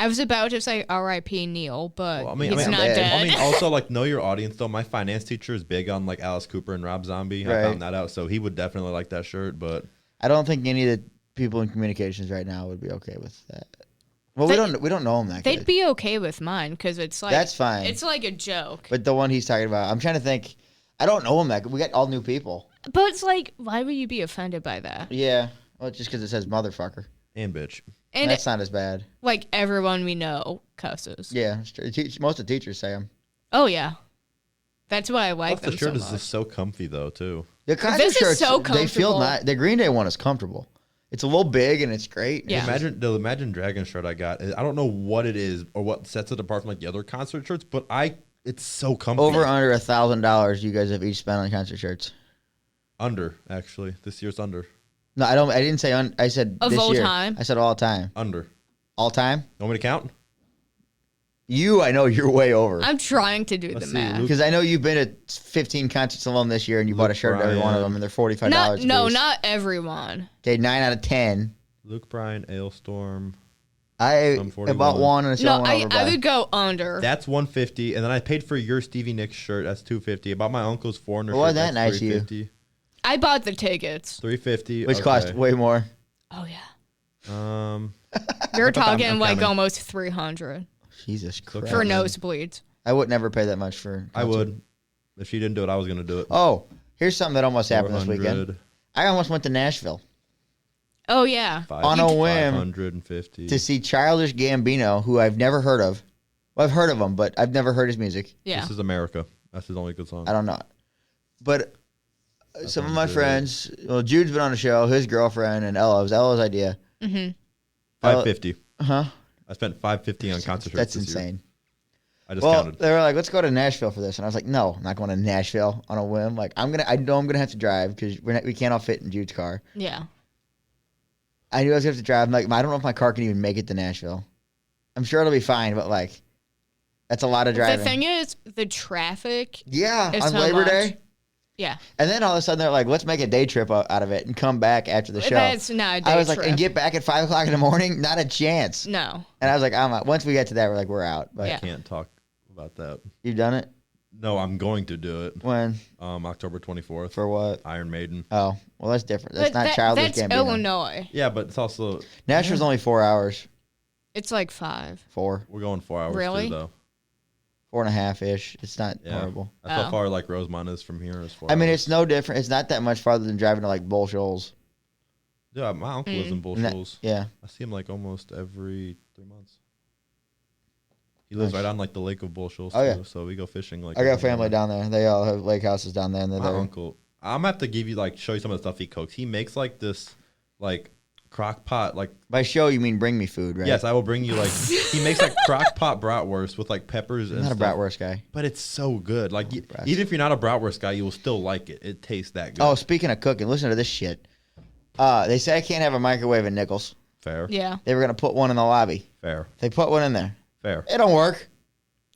I was about to say R.I.P. Neil, but he's not dead. dead. I mean, also, like, know your audience, though. My finance teacher is big on, like, Alice Cooper and Rob Zombie. Right. I found that out, so he would definitely like that shirt, but... I don't think any of the people in communications right now would be okay with that. Well, we don't know him that They'd good. be okay with mine because it's like That's fine. It's like a joke. But the one he's talking about, I'm trying to think. I don't know him that good. We got all new people. But it's like, why would you be offended by that? Yeah. Well, it's just because it says motherfucker. And bitch. And That's not as bad. like everyone we know cusses. Yeah. Most of the teachers say them. Oh yeah, that's why I like Plus, them the shirt so is much. just so comfy, though, too. The concert This is shirts, so they feel comfortable. nice. The Green Day one is comfortable. It's a little big and it's great. Yeah. The Imagine Dragon shirt I got, I don't know what it is or what sets it apart from, like, the other concert shirts, but it's so comfy. Over under $1,000 you guys have each spent on concert shirts. Under, actually. This year's under. No, I don't. I didn't say. I said Of this all year. time? I said all time. Under. All time. You want me to count? I know you're way over. I'm trying to do Let's the see, math. Luke- Because I know you've been at 15 concerts alone this year, and you bought a shirt at every one of them, and they're $45. Not everyone. Okay, 9 out of 10. Luke Bryan, Ailstorm. I Some 41. bought one and a No, show I would go under. That's $150, and then I paid for your Stevie Nicks shirt. That's $250. I bought my uncle's Foreigner Well, shirt. that That's nice of you. $350. I bought the tickets. $350. which cost way more. Oh yeah, you're I'm talking like counting. almost 300 Jesus Christ. for nosebleeds. I would never pay that much for. I concert. would. If she didn't do it, I was going to do it. Oh, here's something that almost happened this 400, weekend. I almost went to Nashville Oh yeah, on a whim 550. to see Childish Gambino, who I've never heard of. Well, I've heard of him, but I've never heard his music. yeah. This is America. That's his only good song. I don't know. But some of my sounds good. friends, well, Jude's been on the show, his girlfriend, and Ella. It was Ella's idea. Mm-hmm. $550. Huh? I spent $550 on concert That's shirts this year. insane. I just Well, counted. they were like, "Let's go to Nashville for this," and I was like, "No, I'm not going to Nashville on a whim. Like, I know I'm gonna have to drive because we can't all fit in Jude's car. Yeah. I knew I was gonna have to drive. I'm like, I don't know if my car can even make it to Nashville. I'm sure it'll be fine, but like, that's a lot of driving. The thing is, the traffic. Yeah, is on so Labor much. Day. Yeah, And then all of a sudden they're like, "Let's make a day trip out of it and come back after the show." that's not a day I was trip. like, "And get back at 5 o'clock in the morning? Not a chance." No. And I was like, "I'm out." Once we get to that, we're like, "We're out." But Yeah. I can't talk about that. you've done it No, I'm going to do it. when October 24th. for what? Iron Maiden. Oh, well, that's different. That's But not Childish That's Gambino. Illinois. Yeah, but it's also Nashville's only 4 hours. It's like 5. 4, we're going 4 hours Really? too, though. 4.5 ish. It's not Yeah. horrible. That's how Oh. far like Rosemont is from here. Is 4 I mean, hours. it's no different. It's not that much farther than driving to like Bull Shoals. Yeah, my uncle lives in Bull And that- Shoals. Yeah. I see him like almost every 3 months. He lives Nice. right on like the lake of Bull Shoals. Oh, too, yeah. So we go fishing. Like I got every family morning. down there. They all have lake houses down there, and they're My there. uncle. I'm gonna have to give you like show you some of the stuff he cooks. He makes like this like crock pot like By show, you mean bring me food, right? yes, I will bring you like he makes like crock pot bratwurst with like peppers I'm and not a stuff. bratwurst guy. But it's so good. Like Bratwurst. even if you're not a bratwurst guy, you will still like it. It tastes that good. Oh, speaking of cooking, listen to this shit. They say I can't have a microwave in Nichols. fair, Yeah. They were gonna put one in the lobby. fair, They put one in there. fair. It don't work.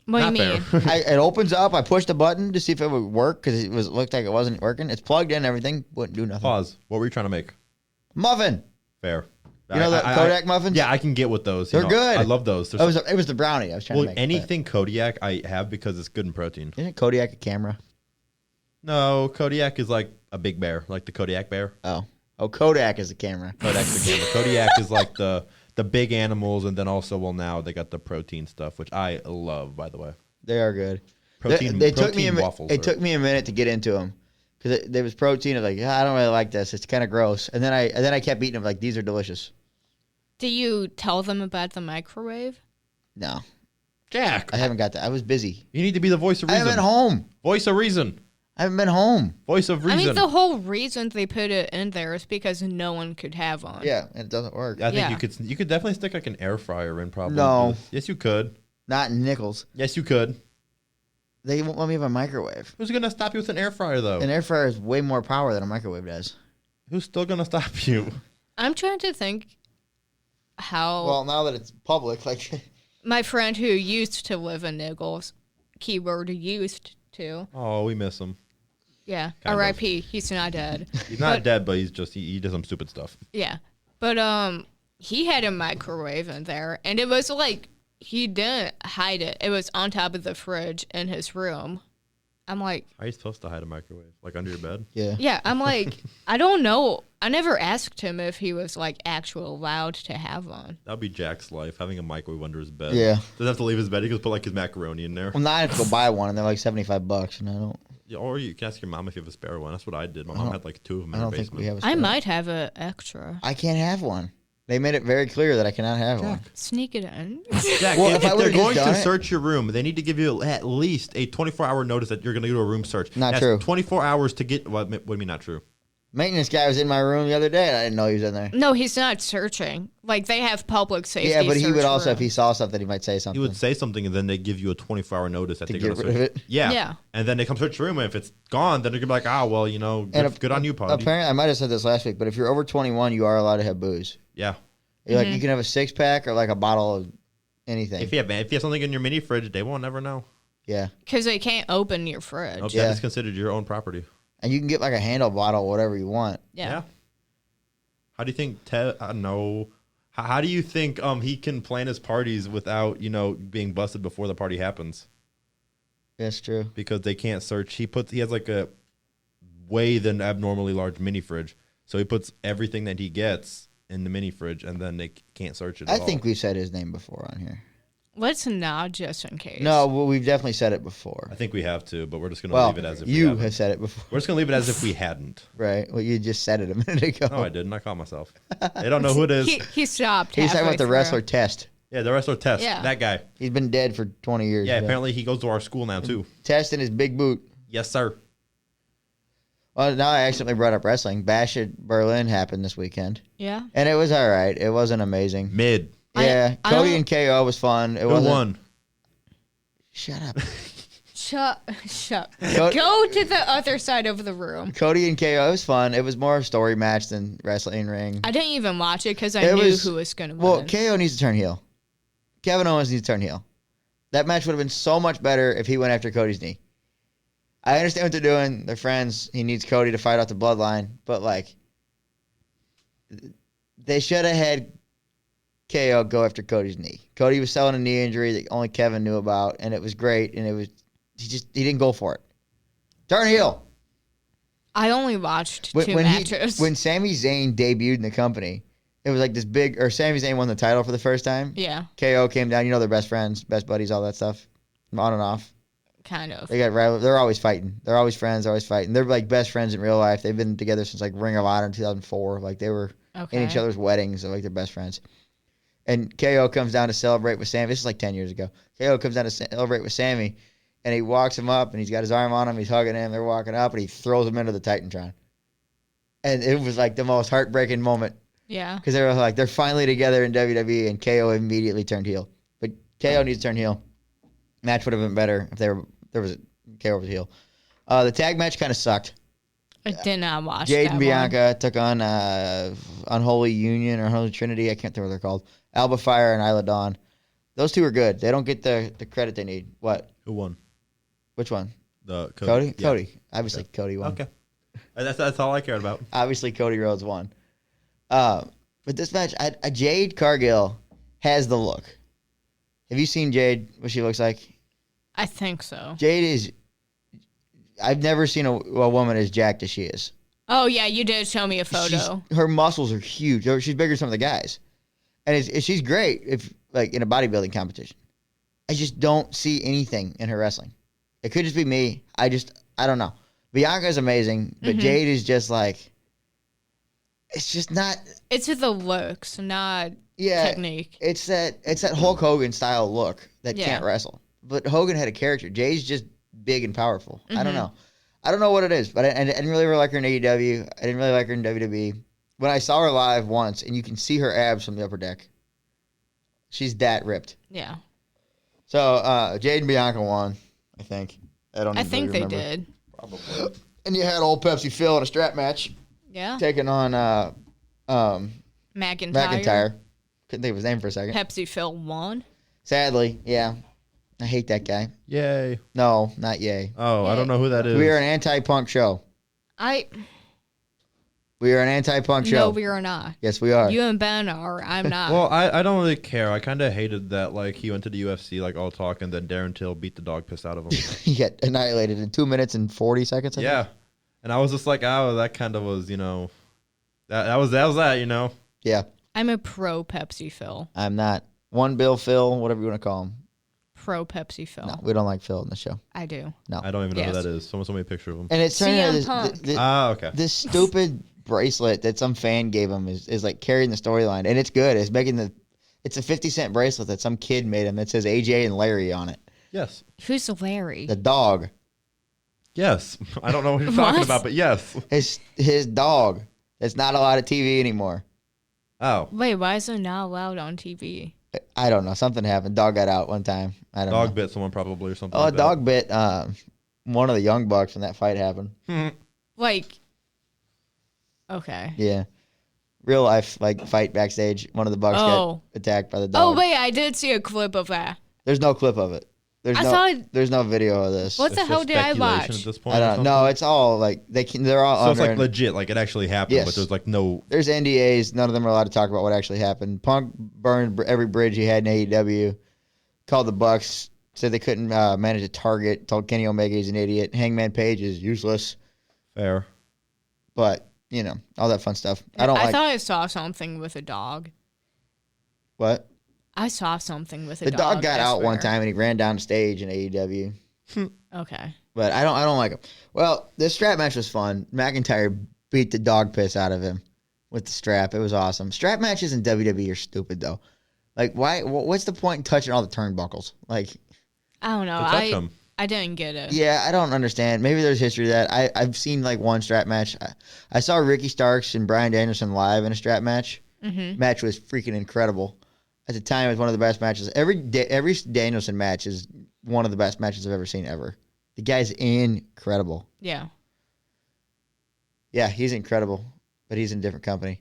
What do you Not mean? fair. It opens up. I pushed the button to see if it would work because looked like it wasn't working. It's plugged in. Everything wouldn't do nothing. Pause. What were you trying to make? Muffin. Fair. You know the Kodak muffins? Yeah, I can get with those. They're good. I love those. They're It was the brownie I was trying well, to make. anything Kodiak I have because it's good in protein. But isn't Kodiak a camera? No, Kodiak is like a big bear, like the Kodiak bear. Oh, Kodak is a camera. Kodak's the camera. Kodiak is like the big animals, and then also now they got the protein stuff, which I love, by the way. They are good. Protein. They took me. protein waffles. It took me a minute to get into them because there was protein. I was like, I don't really like this. It's kind of gross. And then I kept eating them. Like these are delicious. Do you tell them about the microwave? No, Jack. I haven't got that. I was busy. You need to be the voice of I reason. haven't been home. Voice of reason. I haven't been home. Voice of reason. I mean, the whole reason they put it in there is because no one could have one. Yeah, and it doesn't work. I think Yeah. you could definitely stick like an air fryer in probably. No. Yes, you could. Not in Nichols. Yes, you could. They won't let me have a microwave. Who's gonna stop you with an air fryer though? An air fryer is way more power than a microwave does. Who's still gonna stop you? I'm trying to think how Well, now that it's public, like my friend who used to live in Nichols, keyword used to, Oh, we miss him. yeah, Kind of. R.I.P. He's not dead. He's not But- dead, but he's just he does some stupid stuff. Yeah, but he had a microwave in there, and it was like he didn't hide it. It was on top of the fridge in his room. I'm like, How are you supposed to hide a microwave? Like under your bed? Yeah. I'm like, I don't know. I never asked him if he was like actually allowed to have one. That would be Jack's life, having a microwave under his bed. Yeah. Doesn't have to leave his bed. He can put like his macaroni in there. Well, now I have to go buy one, and they're like $75, and I don't. Yeah, or you can ask your mom if you have a spare one. That's what I did. My mom had like 2 of them I in her don't think basement. we have a. I spare. might have an extra. I can't have one. They made it very clear that I cannot have one. Sneak it in. Jack, Well, if if I they're would've just going done to it- search your room, they need to give you at least a 24-hour notice that you're going to do a room search. Not That's true. 24 hours to get. What do you mean not true? Maintenance guy was in my room the other day, and I didn't know he was in there. No, he's not searching. Like they have public safety. Yeah, but he would search also, if he rooms. saw something, he might say He something. would say something, and then they give you a 24-hour notice that To they're get going to rid search. of it? Yeah. Yeah. And then they come search your room, and if it's gone, then they're going to be like, well, good on you, Paul. Apparently, I might have said this last week, but if you're over 21, you are allowed to have booze. Yeah. You're like, you can have a 6-pack or like a bottle of anything. If you have something in your mini fridge, they won't ever know. Yeah. Because they can't open your fridge. Nope, Yeah. That is considered your own property. And you can get like a handle bottle, whatever you want. Yeah. How do you think Ted? I don't know. How do you think he can plan his parties without being busted before the party happens? That's true. Because they can't search. He has like a way than abnormally large mini fridge, so he puts everything that he gets in the mini fridge, and then they can't search it. I at all. think we've said his name before on here. Let's not, just in case. No, well, we've definitely said it before. I think we have to, but we're just gonna Well, leave it as if we you haven't. have said it before, We're just gonna leave it as if we hadn't. right? Well, you just said it a minute ago. No, I didn't. I caught myself. They don't know who it is. He stopped. He's talking halfway about the through. wrestler Test. Yeah, the wrestler Test. Yeah. That guy. He's been dead for 20 years. Yeah, apparently he goes to our school now too. Test in his big boot. Yes, sir. Well, now I accidentally brought up wrestling. Bash at Berlin happened this weekend, Yeah. and it was all right. It wasn't amazing. Mid. Yeah, I Cody don't- and KO was fun. It Who wasn't. won? Shut up. Shut. Go- Go to the other side of the room. Cody and KO was fun. It was more a story match than wrestling ring. I didn't even watch it because I It knew was- who was going to Well, win. KO needs to turn heel. Kevin Owens needs to turn heel. That match would have been so much better if he went after Cody's knee. I understand what they're doing. They're friends. He needs Cody to fight out the bloodline, but like, they should have had KO go after Cody's knee. Cody was selling a knee injury that only Kevin knew about, and it was great. And he didn't go for it. Turn heel. I only watched When, two when matches. when Sami Zayn debuted in the company, it was like this big. Or Sami Zayn won the title for the first time. Yeah, KO came down. They're best friends, best buddies, all that stuff, on and off. kind of. They got rival. They're always fighting. They're always friends. They're always fighting. They're like best friends in real life. They've been together since like Ring of Honor in 2004. Like they were Okay. in each other's weddings. So like they're best friends. And KO comes down to celebrate with Sammy. This is like 10 years ago. KO comes down to celebrate with Sammy, and he walks him up, and he's got his arm on him. He's hugging him. They're walking up, and he throws him into the Titantron. And it was like the most heartbreaking moment Yeah. because they were like they're finally together in WWE, and KO immediately turned heel. But KO needs to turn heel. Match would have been better if there was a KO was heel. The tag match kind of sucked. I did not watch Jade that and Bianca took on Unholy Union or Unholy Trinity. I can't remember what they're called. Alba Fire and Isla Dawn. Those two are good. They don't get the credit they need. What? Who won? Which one? The Cody? Yeah. Cody. Obviously, Cody won. Okay. That's all I cared about. Obviously, Cody Rhodes won. But this match, Jade Cargill has the look. Have you seen Jade, what she looks like? one. I think so. Jade is... I've never seen a woman as jacked as she is. Oh yeah, you did show me a photo. Her muscles are huge. She's bigger than some of the guys. And she's great if like in a bodybuilding competition. I just don't see anything in her wrestling. It could just be me. I don't know. Bianca's amazing, but Jade is just like, it's just not. It's the looks, not Yeah, technique. It's that Hulk Hogan style look that Yeah. can't wrestle. But Hogan had a character. Jade's just big and powerful. I don't know. I don't know what it is, but I didn't really like her in AEW. I didn't really like her in WWE. When I saw her live once, and you can see her abs from the upper deck, she's that ripped. Yeah. So Jade and Bianca won, I think. I think they remember. did. Probably. And you had old Pepsi Phil in a strap match Yeah. taking on McIntyre. McIntyre. Couldn't think of his name for a second. Pepsi Phil won. Sadly, yeah. I hate that guy. Yay. No, not yay. Oh, I don't know who that is. We are an anti-punk show. I We are an anti-punk show. No, we are not. Yes, we are. You and Ben are. I'm not. Well, I don't really care. I kind of hated that, like, he went to the UFC, like, all talk, and then Darren Till beat the dog piss out of him. He got annihilated in 2 minutes and 40 seconds. I think. Yeah. And I was just like, oh, that kind of was, that was that, Yeah. I'm a pro Pepsi Phil. I'm not. One Bill Phil, whatever you want to call him. Pro Pepsi Phil. No, we don't like Phil in the show. I do. No. I don't even know Yes. who that is. Someone sent me a picture of him. And it's turning out CM Punk. Okay. this stupid bracelet that some fan gave him is like carrying the storyline, and it's good. It's a 50-cent bracelet that some kid made him that says AJ and Larry on it. Yes. Who's Larry? The dog. Yes. I don't know what you're talking What? about, but yes. His dog. That's not allowed at TV anymore. Oh. Wait, why is it not allowed on TV? I don't know. Something happened. Dog got out one time. I don't know. Dog bit someone probably or something Oh, like a dog bit one of the Young Bucks when that fight happened. that. Like, okay. Yeah. Real life fight backstage. One of the Bucks got attacked by the dog. Oh, wait, I did see a clip of that. There's no clip of it. There's no video of this. What the It's hell just did I speculation watch? At this point I or don't know. something? No, it's all like they're all So it's under. like legit, like it actually happened, Yes. but there's like no. There's NDAs. None of them are allowed to talk about what actually happened. Punk burned every bridge he had in AEW. Called the Bucks. Said they couldn't manage a target. Told Kenny Omega he's an idiot. Hangman Page is useless. Fair. But all that fun stuff. I don't like. thought I saw something with a dog. What? I saw something with a The dog. dog got I out one swear. time and he ran down the stage in AEW. Okay. But I don't like him. Well, this strap match was fun. McIntyre beat the dog piss out of him with the strap. It was awesome. Strap matches in WWE are stupid though. Like why? What's the point in touching all the turnbuckles? Like, I don't know. To touch 'em. I didn't get it. yeah, I don't understand. Maybe there's history to that. I've seen like one strap match. I saw Ricky Starks and Bryan Danielson live in a strap match. Mm-hmm. Match was freaking incredible. At the time, it was one of the best matches. Every Danielson match is one of the best matches I've ever seen ever. The guy's incredible. Yeah. Yeah, he's incredible, but he's in a different company.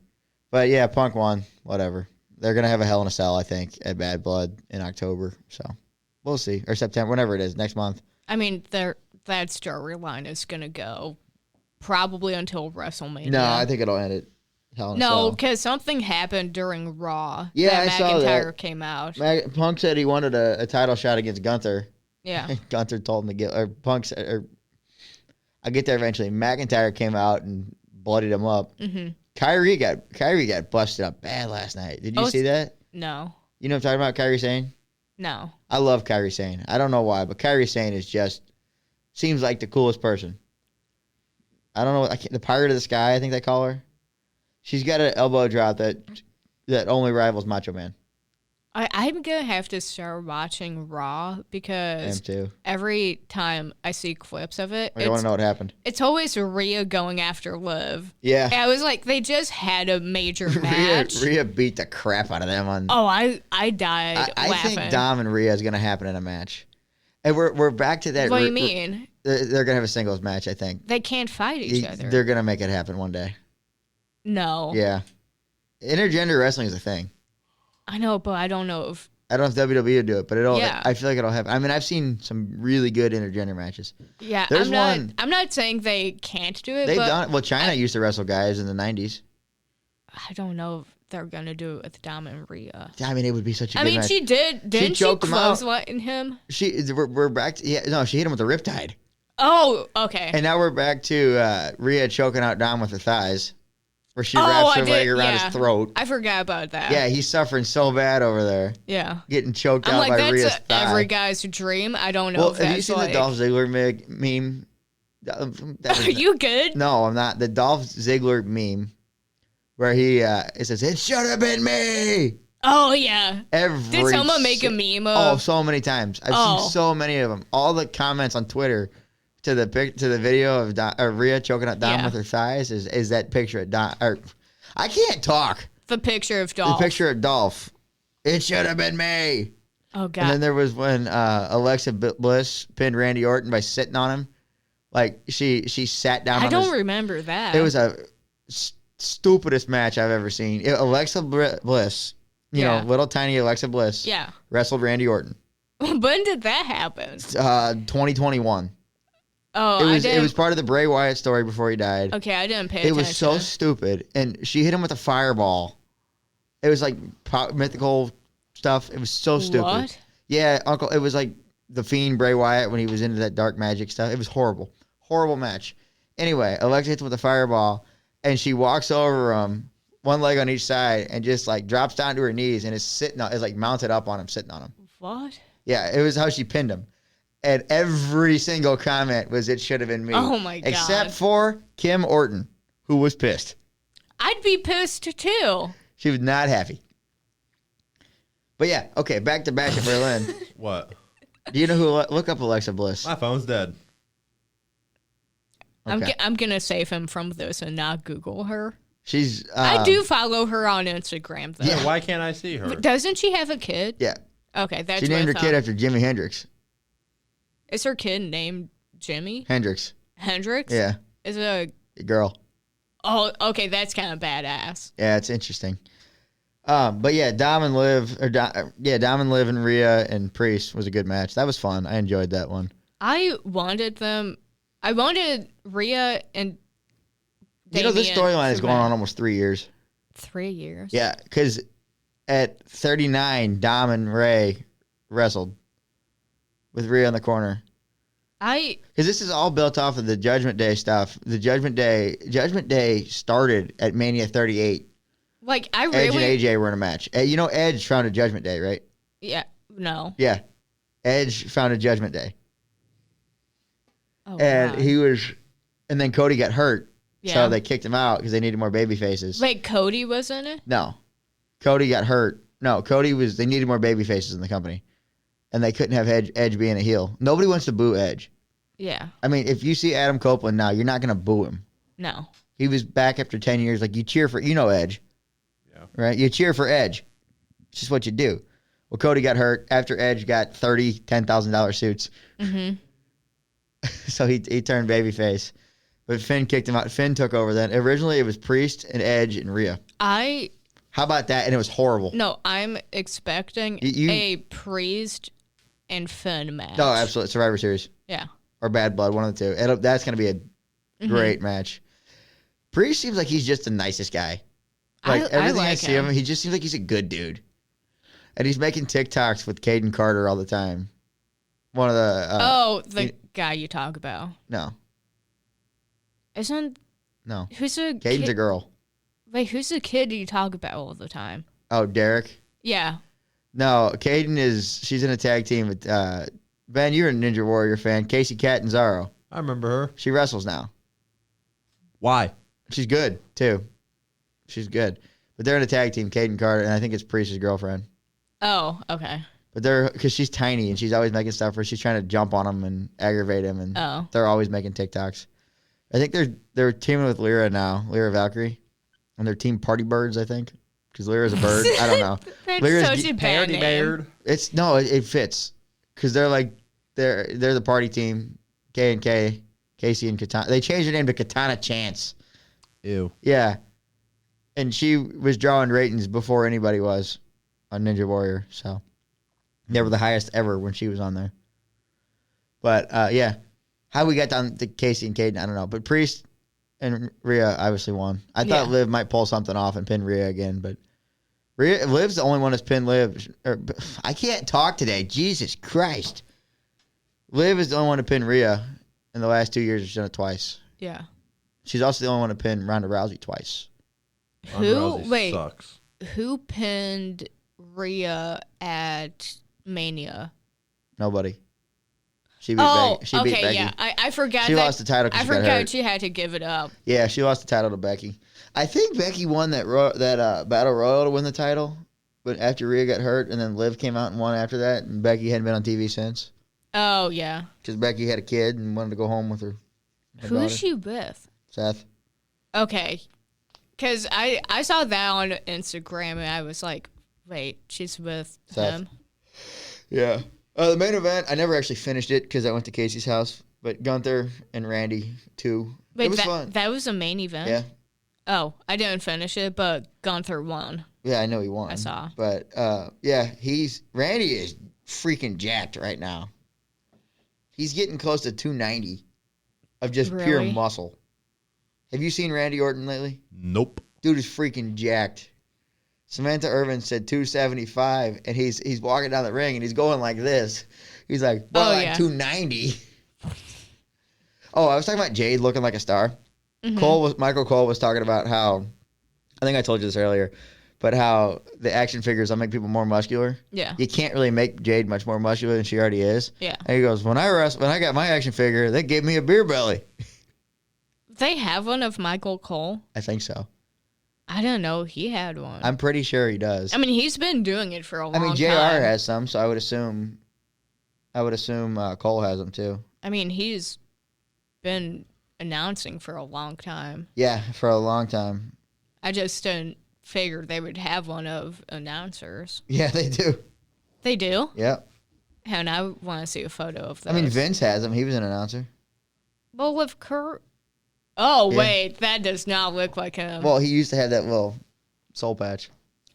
But yeah, Punk won. Whatever. They're gonna have a Hell in a Cell, I think, at Bad Blood in October. So we'll see, or September, whenever it is, next month. I mean, that storyline is going to go probably until WrestleMania. No, I think it'll end at Hell in a No, Cell. because something happened during Raw. Yeah, that I saw McIntyre that. came out. Punk said he wanted a title shot against Gunther. Yeah. Gunther told him to get, or Punk said, or I'll get there eventually. McIntyre came out and bloodied him up. Mm-hmm. Kyrie got busted up bad last night. Did you see that? No. You know what I'm talking about, Kyrie Sane? No. I love Kyrie Sane. I don't know why, but Kyrie Sane is just seems like the coolest person. I don't know. The Pirate of the Sky, I think they call her. She's got an elbow drop that only rivals Macho Man. I'm going to have to start watching Raw I am because too. every time I see clips of it, I want to know what happened. it's always Rhea going after Liv. Yeah. And I was like, they just had a major match. Rhea beat the crap out of them on. Oh, I died I laughing. think Dom and Rhea is going to happen in a match. And we're back to that. What do you mean? They're going to have a singles match, I think. They can't fight each other. They're going to make it happen one day. No. Yeah. Intergender wrestling is a thing. I know, but I don't know if... I don't know if WWE will do it, but Yeah. I feel like it'll happen. I mean, I've seen some really good intergender matches. Yeah, There's I'm not saying they can't do it, They've but done it. Well, China used to wrestle guys in the 90s. I don't know if they're going to do it with Dom and Rhea. I mean, it would be such a I good mean, match. she didn't she choked him out. clothesline him? We're back to, no, she hit him with a riptide. Oh, okay. And now we're back to Rhea choking out Dom with her thighs, where she wraps her leg around his throat. I forgot about that. Yeah, he's suffering so bad over there, Yeah. getting choked I'm out like, by that's Rhea's thigh. every guy's dream. I don't know Well, if have that's you seen like... the Dolph Ziggler meme? Are you good? No, I'm not. The Dolph Ziggler meme, where it says, "It should have been me." Oh, yeah. Did someone make a meme of... Oh, so many times. I've seen so many of them. All the comments on Twitter to the video of Rhea choking out Dom Yeah. with her thighs is that picture of Dom. Or, I can't talk. The picture of Dolph. The picture of Dolph. It should have been me. Oh, God. And then there was when Alexa Bliss pinned Randy Orton by sitting on him. Like she sat down. I on don't his, remember that. It was a stupidest match I've ever seen. Alexa Bliss, you know, little tiny Alexa Bliss, wrestled Randy Orton. When did that happen? 2021. Oh, It was part of the Bray Wyatt story before he died. Okay, I didn't pay It attention. was so stupid, and she hit him with a fireball. It was like mythical stuff. It was so stupid. What? Yeah, Uncle. It was like the Fiend Bray Wyatt when he was into that dark magic stuff. It was horrible match. Anyway, Alexa hits him with a fireball, and she walks over him, one leg on each side, and just like drops down to her knees and is like mounted up on him, sitting on him. What? Yeah, it was how she pinned him. And every single comment was, "It should have been me." Oh my God. Except for Kim Orton, who was pissed. I'd be pissed too. She was not happy. But yeah, okay, back to Bash at Berlin. What? Do you know who? Look up Alexa Bliss. My phone's dead. Okay. I'm gonna save him from this and not Google her. She's. I do follow her on Instagram though. Yeah, why can't I see her? Doesn't she have a kid? Yeah. Okay, that's She what named I her kid thought. after Jimi Hendrix. Is her kid named Jimmy Hendrix. Hendrix? Yeah. Is it a Girl. Oh, okay, that's kind of badass. Yeah, it's interesting. But yeah, Dom and Liv, and Rhea and Priest was a good match. That was fun. I enjoyed that one. I wanted Rhea and Damian this storyline is to going win. on almost 3 years. 3 years. Yeah, because at 39, Dom and Ray wrestled with Rhea in the corner. Because this is all built off of the Judgment Day stuff. The Judgment Day started at Mania 38. Like I Edge and really AJ were in a match. You know Edge founded Judgment Day, right? Yeah, no. Yeah. Edge founded Judgment Day. Oh, And God. and then Cody got hurt. Yeah. So they kicked him out because they needed more baby faces. Wait, Cody was in it? No. Cody got hurt. No, they needed more baby faces in the company. And they couldn't have Edge being a heel. Nobody wants to boo Edge. Yeah. I mean, if you see Adam Copeland now, you're not going to boo him. No. He was back after 10 years. Like, you cheer for, Edge. Yeah. Right? You cheer for Edge. It's just what you do. Well, Cody got hurt after Edge got $10,000 suits. Mm-hmm. So he turned babyface. But Finn kicked him out. Finn took over then. Originally, it was Priest and Edge and Rhea. How about that? And it was horrible. No, I'm expecting a Priest and Finn match. No, absolutely. Survivor Series. Yeah. Or Bad Blood, one of the two. That's going to be a great match. Priest seems like he's just the nicest guy. Like, everything I see him, he just seems like he's a good dude. And he's making TikToks with Caden Carter all the time. One of the... the guy you talk about. No. No. Who's a Caden's a girl. Wait, who's the kid you talk about all the time? Oh, Derek? Yeah. No, she's in a tag team with... Ben, you're a Ninja Warrior fan. Casey Catanzaro. I remember her. She wrestles now. Why? She's good, too. She's good. But they're in a tag team, Caden Carter, and I think it's Priest's girlfriend. Oh, okay. But because she's tiny and she's always making stuff where she's trying to jump on him and aggravate him, and they're always making TikToks. I think they're teaming with Lyra now, Lyra Valkyrie, and they're Team Party Birds, I think, because Lyra's a bird. I don't know. That's Lyra's such a bad name. It fits because they're the party team. K&K, Casey and Katana. They changed their name to Katana Chance. Ew. Yeah, and she was drawing ratings before anybody was on Ninja Warrior, so they were the highest ever when she was on there. But yeah, how we got down to Casey and Caden, I don't know. But Priest and Rhea obviously won. I thought Liv might pull something off and pin Rhea again, but Liv's the only one that's pinned Liv. I can't talk today. Jesus Christ. Liv is the only one to pin Rhea in the last 2 years. She's done it twice. Yeah. She's also the only one to pin Ronda Rousey twice. Sucks. Who pinned Rhea at Mania? Nobody. She beat Becky. She beat Becky. Yeah. I forgot. She lost the title because I she got hurt. forgot she had to give it up. Yeah, she lost the title to Becky. I think Becky won that Battle Royal to win the title, but after Rhea got hurt, and then Liv came out and won after that, and Becky hadn't been on TV since. Oh, yeah. Because Becky had a kid and wanted to go home with her Who daughter. is she with? Seth. Okay. Because I saw that on Instagram, and I was like, wait, she's with Seth. him? Yeah. The main event, I never actually finished it because I went to Casey's house, but Gunther and Randy, too. Wait, it was fun. That was a main event? Yeah. Oh, I didn't finish it, but Gunther won. Yeah, I know he won. I saw. But, yeah, Randy is freaking jacked right now. He's getting close to 290. of just pure Really? muscle. Have you seen Randy Orton lately? Nope. Dude is freaking jacked. Samantha Irvin said 275, and he's walking down the ring, and he's going like this. He's like, well, Oh, like yeah. 290. Oh, I was talking about Jade looking like a star. Mhm. Michael Cole was talking about how, I think I told you this earlier, but how the action figures will make people more muscular. Yeah. You can't really make Jade much more muscular than she already is. Yeah. And he goes, when I got my action figure, they gave me a beer belly. They have one of Michael Cole. I think so. I didn't know he had one. I'm pretty sure he does. I mean, he's been doing it for a long I time. mean, JR has some, so I would assume Cole has them too. I mean, he's been announcing for a long time. Yeah, for a long time. I just didn't figure they would have one of announcers. Yeah, they do. They do? Yep. And I want to see a photo of those. I mean, Vince has them. He was an announcer. Well, with Kurt. Oh, Yeah. wait. That does not look like him. Well, he used to have that little soul patch.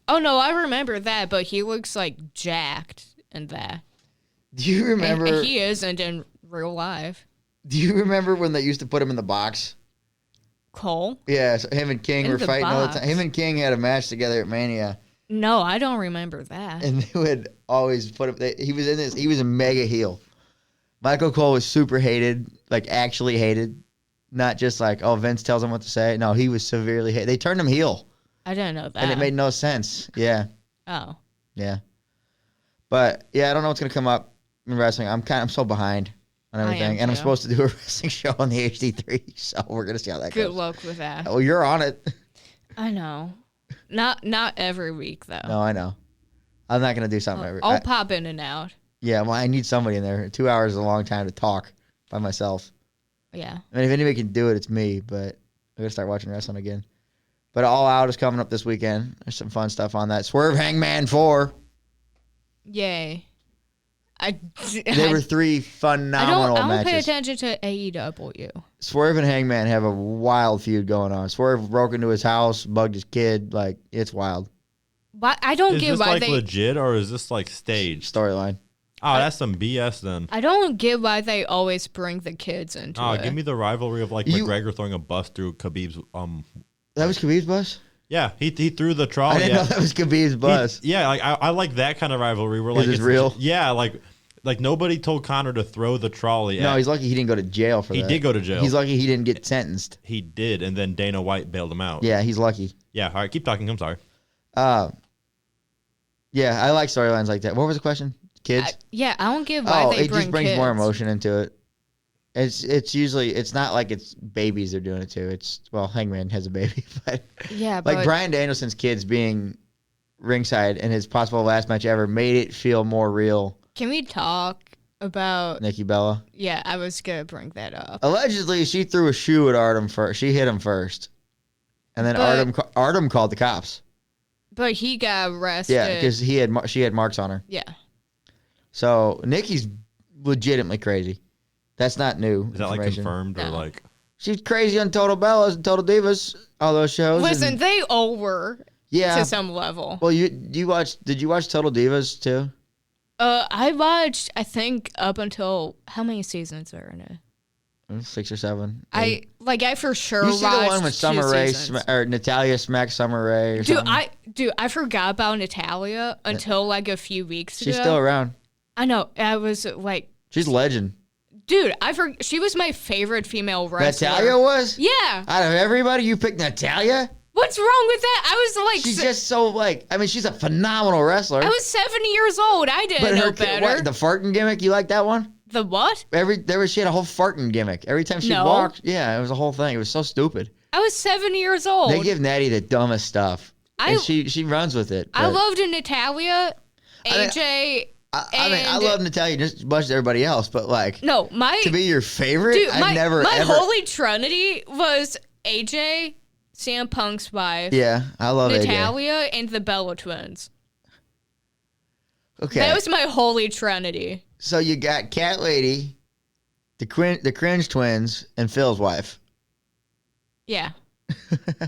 Oh, no, I remember that, but he looks like jacked in that. Do you remember? And he isn't in real life. Do you remember when they used to put him in the box? Cole? Yeah, so him and King In were the fighting all the box? time. Him and King had a match together at Mania, No, I don't remember that. and they would always put him. He was in this. He was a mega heel. Michael Cole was super hated, like actually hated, not just like Vince tells him what to say. No, he was severely hated. They turned him heel, I didn't know that. and it made no sense. Yeah, Oh. yeah. But yeah, I don't know what's gonna come up in wrestling. I'm so behind on I am everything, and I'm too. supposed to do a wrestling show on the HD3, so we're gonna see how that Good goes. luck with that. Oh, you're on it. I know. Not every week, though. No, I know. I'm not gonna do something every. I'll pop in and out. Yeah, well, I need somebody in there. 2 hours is a long time to talk by myself. Yeah. I mean, if anybody can do it, it's me. But I gotta start watching wrestling again. But All Out is coming up this weekend. There's some fun stuff on that. Swerve Hangman 4. Yay. They were three phenomenal I don't pay matches. attention to AEW. Swerve and Hangman have a wild feud going on. Swerve broke into his house, bugged his kid. Like, it's wild. But I don't Is get this why like they. legit or is this like staged? Storyline. Oh, that's some BS then. I don't get why they always bring the kids into Oh, it. give me the rivalry of like McGregor throwing a bus through Khabib's. That was Khabib's bus? Yeah, he threw the trolley. I didn't know that was Khabib's bus. Yeah, like I like that kind of rivalry where like Is it real? Yeah, like nobody told Connor to throw the trolley. No, he's lucky he didn't go to jail for He that. did go to jail. He's lucky he didn't get sentenced. He did, and then Dana White bailed him out. Yeah, he's lucky. Yeah. All right, keep talking. I'm sorry. Yeah, I like storylines like that. What was the question? Kids? I don't get why they it bring just brings kids. more emotion into it. It's usually it's not like it's babies they're doing it to. It's Hangman has a baby, but Yeah, like but Bryan Danielson's kids being ringside in his possible last match ever made it feel more real. can we talk about? Nikki Bella. Yeah, I was gonna bring that up. Allegedly, she threw a shoe at Artem first. She hit him first, and then But- Artem called the cops. But he got arrested. Yeah, because she had marks on her. Yeah. So Nikki's legitimately crazy. That's not new. Is that like information. confirmed or No. like? She's crazy on Total Bellas and Total Divas, all those shows. Listen, and- they all were yeah. to some level. Well, did you watch Total Divas too? I watched, I think, up until how many seasons are in it? 6 or 7. I for sure You watched see the one with Summer 2 Rae seasons. or Natalia smacks Summer Rae or Dude, something? I forgot about Natalia until like a few weeks ago. She's still around. I know. I was like, She's a legend. dude, she was my favorite female wrestler. Natalia was? Yeah. Out of everybody, you picked Natalia? What's wrong with that? I was like, She's just so she's a phenomenal wrestler. I was 7 years old. I didn't know better. The farting gimmick, you like that one? The what? She had a whole farting gimmick. Every time she No. walked, yeah, it was a whole thing. It was so stupid. I was 7 years old. They give Natty the dumbest stuff. I- And she runs with it. I but- loved Natalia, AJ. I love Natalia just as much as everybody else, but No, my to be your favorite, dude, I've my never my ever. holy trinity was AJ, CM Punk's wife, Yeah, I love AJ. Natalia, and the Bella twins. Okay, That was my holy trinity. so you got Cat Lady, the Cringe Twins, and Phil's wife. Yeah.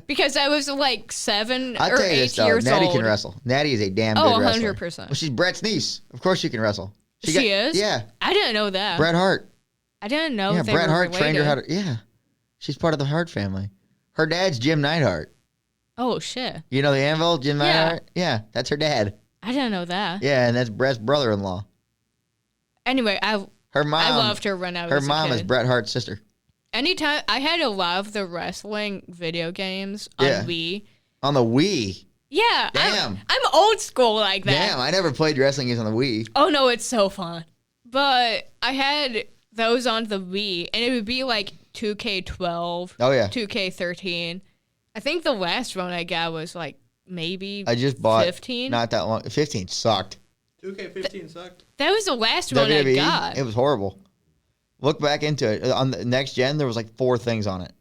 Because I was like 7 I'll or tell you 8 this though, years Natty old. can wrestle. Natty is a damn Oh, good wrestler. 100%. Well, she's Brett's niece. Of course she can wrestle. She is? Yeah, I didn't know that. Bret Hart. I didn't know Yeah, they Bret were Hart trained her how related. to. Yeah, she's part of the Hart family. Her dad's Jim Neidhart. Oh, shit. You know the Anvil, Jim Yeah. Neidhart? Yeah, that's her dad. I didn't know that. Yeah, and that's Bret's brother-in-law. Anyway, Her mom. I loved her when I was Her a mom kid. is Bret Hart's sister. Anytime I had a lot of the wrestling video games on Yeah. Wii. On the Wii. Yeah, Damn. I'm old school like that. Damn, I never played wrestling games on the Wii. Oh no, it's so fun. But I had those on the Wii, and it would be like 2K12, Oh yeah, 2K13. I think the last one I got was like maybe I just bought 15. not that long. 15 sucked. 2K15 sucked. That was the last one I WWE, got. it was horrible. Look back into it. On the next gen, there was like 4 things on it.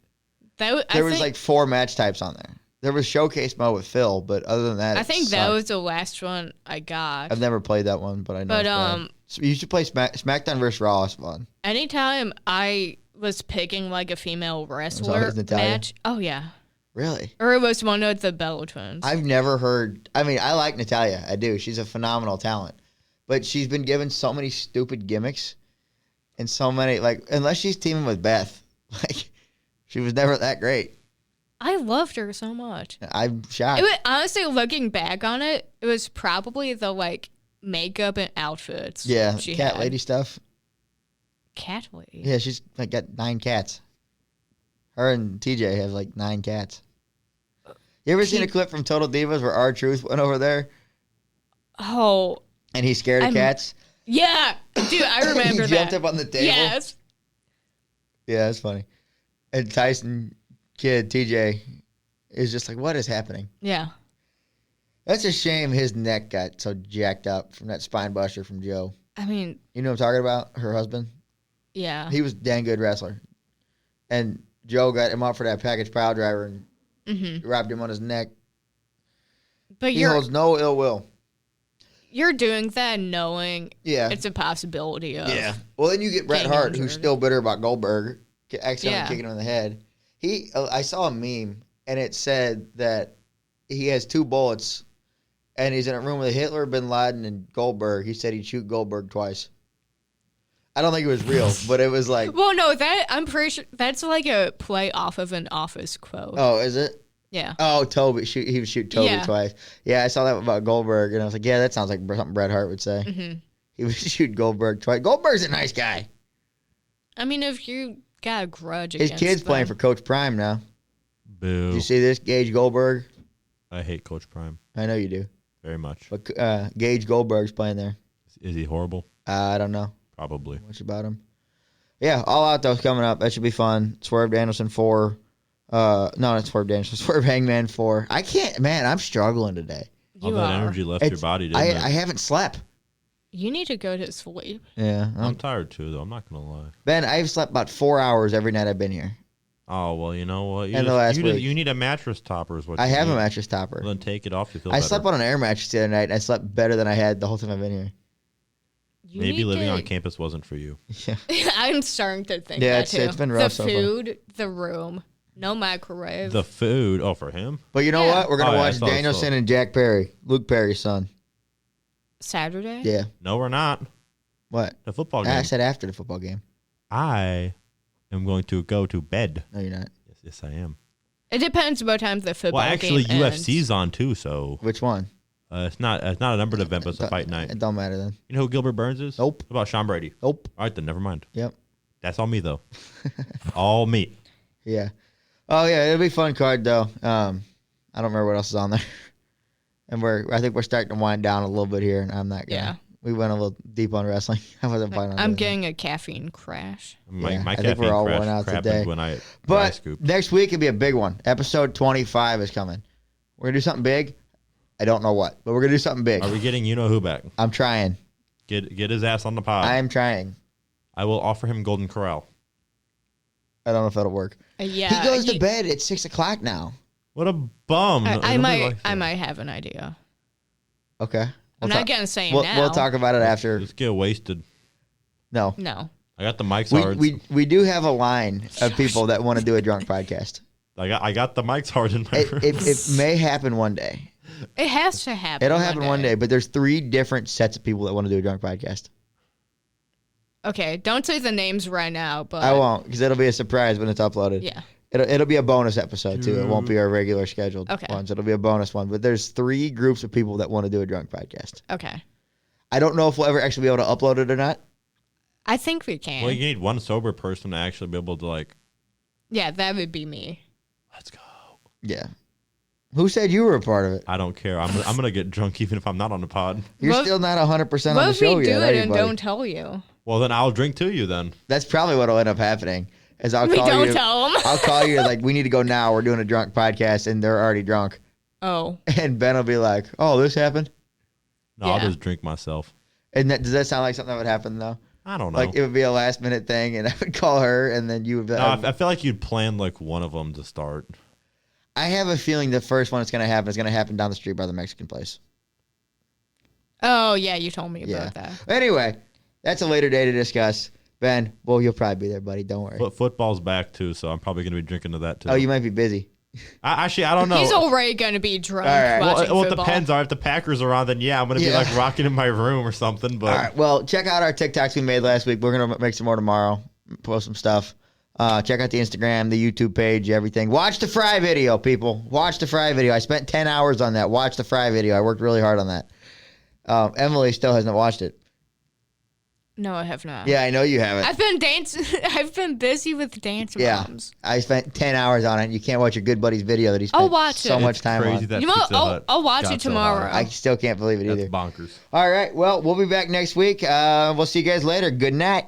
There was like 4 match types on there. There was showcase mode with Phil, but other than that, I it think that sucked. was the last one I got. I've never played that one, but I know. But it's bad. So you should play SmackDown vs. Raw. Is fun. anytime I was picking like a female wrestler always Natalya? match, oh yeah, Really? or it was one of the Bella twins. I've never heard. I mean, I like Natalya. I do. She's a phenomenal talent, but she's been given so many stupid gimmicks, and so many like unless she's teaming with Beth, like she was never that great. I loved her so much. I'm shocked. It was, honestly, looking back on it, it was probably the like makeup and outfits. Yeah, she cat had. lady stuff. Cat lady. Yeah, she's like got 9 cats. Her and TJ have like 9 cats. You ever seen a clip from Total Divas where R-Truth went over there Oh and he's scared of cats? yeah, dude, I remember he that. jumped up on the table. Yes. Yeah, that's funny. And Tyson kid TJ is just like, what is happening? Yeah. That's a shame his neck got so jacked up from that spine buster from Joe. I mean, You know what I'm talking about? Her husband? yeah. He was a dang good wrestler. And Joe got him up for that package pile driver and wrapped him on his neck. But He holds no ill will. you're doing that knowing Yeah. it's a possibility of. Yeah. Well, then you get Bret Getting Hart, who's injured. still bitter about Goldberg accidentally Yeah. kicking him in the head. I saw a meme, and it said that he has 2 bullets, and he's in a room with Hitler, Bin Laden, and Goldberg. He said he'd shoot Goldberg twice. I don't think it was real, but it was like, Well, no, I'm pretty sure that's like a play off of an Office quote. oh, is it? Yeah. Oh, Toby. He would shoot Toby Yeah. twice. Yeah, I saw that about Goldberg, and I was like, yeah, that sounds like something Bret Hart would say. Mm-hmm. He would shoot Goldberg twice. Goldberg's a nice guy. I mean, if you got a grudge His against kid's playing them- for Coach Prime now. Did Boo. you see this? Gage Goldberg. I hate Coach Prime I know you do. very much. But Gage Goldberg's playing there. Is he horrible? I don't know Probably. much about him. Yeah, All Out though is coming up. That should be fun. Swerve Danielson 4. No, not Swerve Danielson. Swerve Hangman 4. I can't, man. I'm struggling today. All You that are. energy left your It's- body, didn't I it? haven't slept. You need to go to sleep. Yeah, I'm tired too, though. I'm not gonna lie. Ben, I've slept about 4 hours every night I've been here. Oh well, you know what? And the last you, week. you need a mattress topper, is what I you have need. a mattress topper. Well, then take it off. You feel I better. slept on an air mattress the other night. And I slept better than I had the whole time I've been here. You Maybe need living to- on campus wasn't for you. Yeah. I'm starting to think Yeah, that too. it's been rough The so far. food, the room, no microwave. The food. Oh, for him. But you know Yeah. what? We're gonna Oh, yeah, I watch saw this Danielson photo. and Jack Perry, Luke Perry's son. Saturday? Yeah. No, we're not. What? The football game. I said after the football game. I am going to go to bed. No, you're not. Yes, I am. It depends what time the football Well, actually, game UFC's on too, so Which one? it's not a numbered event, but it's a fight night. It don't matter then. You know who Gilbert Burns is? Nope. What about Sean Brady? Nope. All right, then never mind. Yep. That's all me though. All me. Yeah. Oh yeah, it'll be a fun card though. I don't remember what else is on there. And I think we're starting to wind down a little bit here, and I'm not gonna. Yeah. We went a little deep on wrestling. I wasn't fine on I'm it. getting a caffeine crash. My, Yeah, my I think caffeine we're all crash worn out crapped today. when I dry But scooped. next week could be a big one. Episode 25 is coming. We're gonna do something big. I don't know what, but we're gonna do something big. Are we getting you know who back? I'm trying. Get his ass on the pod. I'm trying. I will offer him Golden Corral. I don't know if that'll work. Yeah. He goes to bed at 6 o'clock now. What a bum! I Nobody might likes I him. might have an idea. Okay. I'm We'll not gonna say we'll, now. we'll talk about it after. Just get wasted. No. No. I got the mics We, hard. we do have a line of people that want to do a drunk podcast. I got the mics hard in my room. It may happen one day. It has to happen. It'll happen one day, but there's 3 different sets of people that want to do a drunk podcast. Okay, don't say the names right now, but I won't, because it'll be a surprise when it's uploaded. Yeah. It'll be a bonus episode too. It won't be our regular scheduled Okay. ones. It'll be a bonus one. But there's 3 groups of people that want to do a drunk podcast. Okay. I don't know if we'll ever actually be able to upload it or not. I think we can. Well, you need one sober person to actually be able to like. Yeah, that would be me. Let's go. Yeah. Who said you were a part of it? I don't care. I'm gonna get drunk even if I'm not on the pod. You're What- still not 100% on What the if show we do yet, it are you, and buddy? don't tell you? Well, then I'll drink to you then. That's probably what'll end up happening. Is I'll We call don't you. tell them. I'll call you like, we need to go now. We're doing a drunk podcast, and they're already drunk. Oh. And Ben will be like, "Oh, this happened." No, I'll Yeah. just drink myself. And does that sound like something that would happen though? I don't know. Like it would be a last minute thing, and I would call her, and then you would. Be, no, I feel like you'd plan like one of them to start. I have a feeling the first one that's going to happen is going to happen down the street by the Mexican place. Oh, yeah, you told me about that. Anyway, that's a later day to discuss. Ben, well, you'll probably be there, buddy. Don't worry. But football's back too, so I'm probably gonna be drinking to that too. Oh, you might be busy. I don't know. He's already going to be drunk All right. watching Well, it football. depends on if the Packers are on. Then yeah, I'm gonna be Yeah. like rocking in my room or something. But All right. Well, check out our TikToks we made last week. We're going to make some more tomorrow. Post some stuff. Check out the Instagram, the YouTube page, everything. Watch the Fry video, people. Watch the Fry video. I spent 10 hours on that. Watch the Fry video. I worked really hard on that. Emily still hasn't watched it. No, I have not. Yeah, I know you haven't. I've been I've been busy with dance Yeah. moms. I spent 10 hours on it. And you can't watch your good buddy's video that he spent I'll watch so it. much It's time crazy on. that You know, Pizza Hut I'll watch got it so tomorrow. I still can't believe it That's either. bonkers. All right. Well, we'll be back next week. We'll see you guys later. Good night.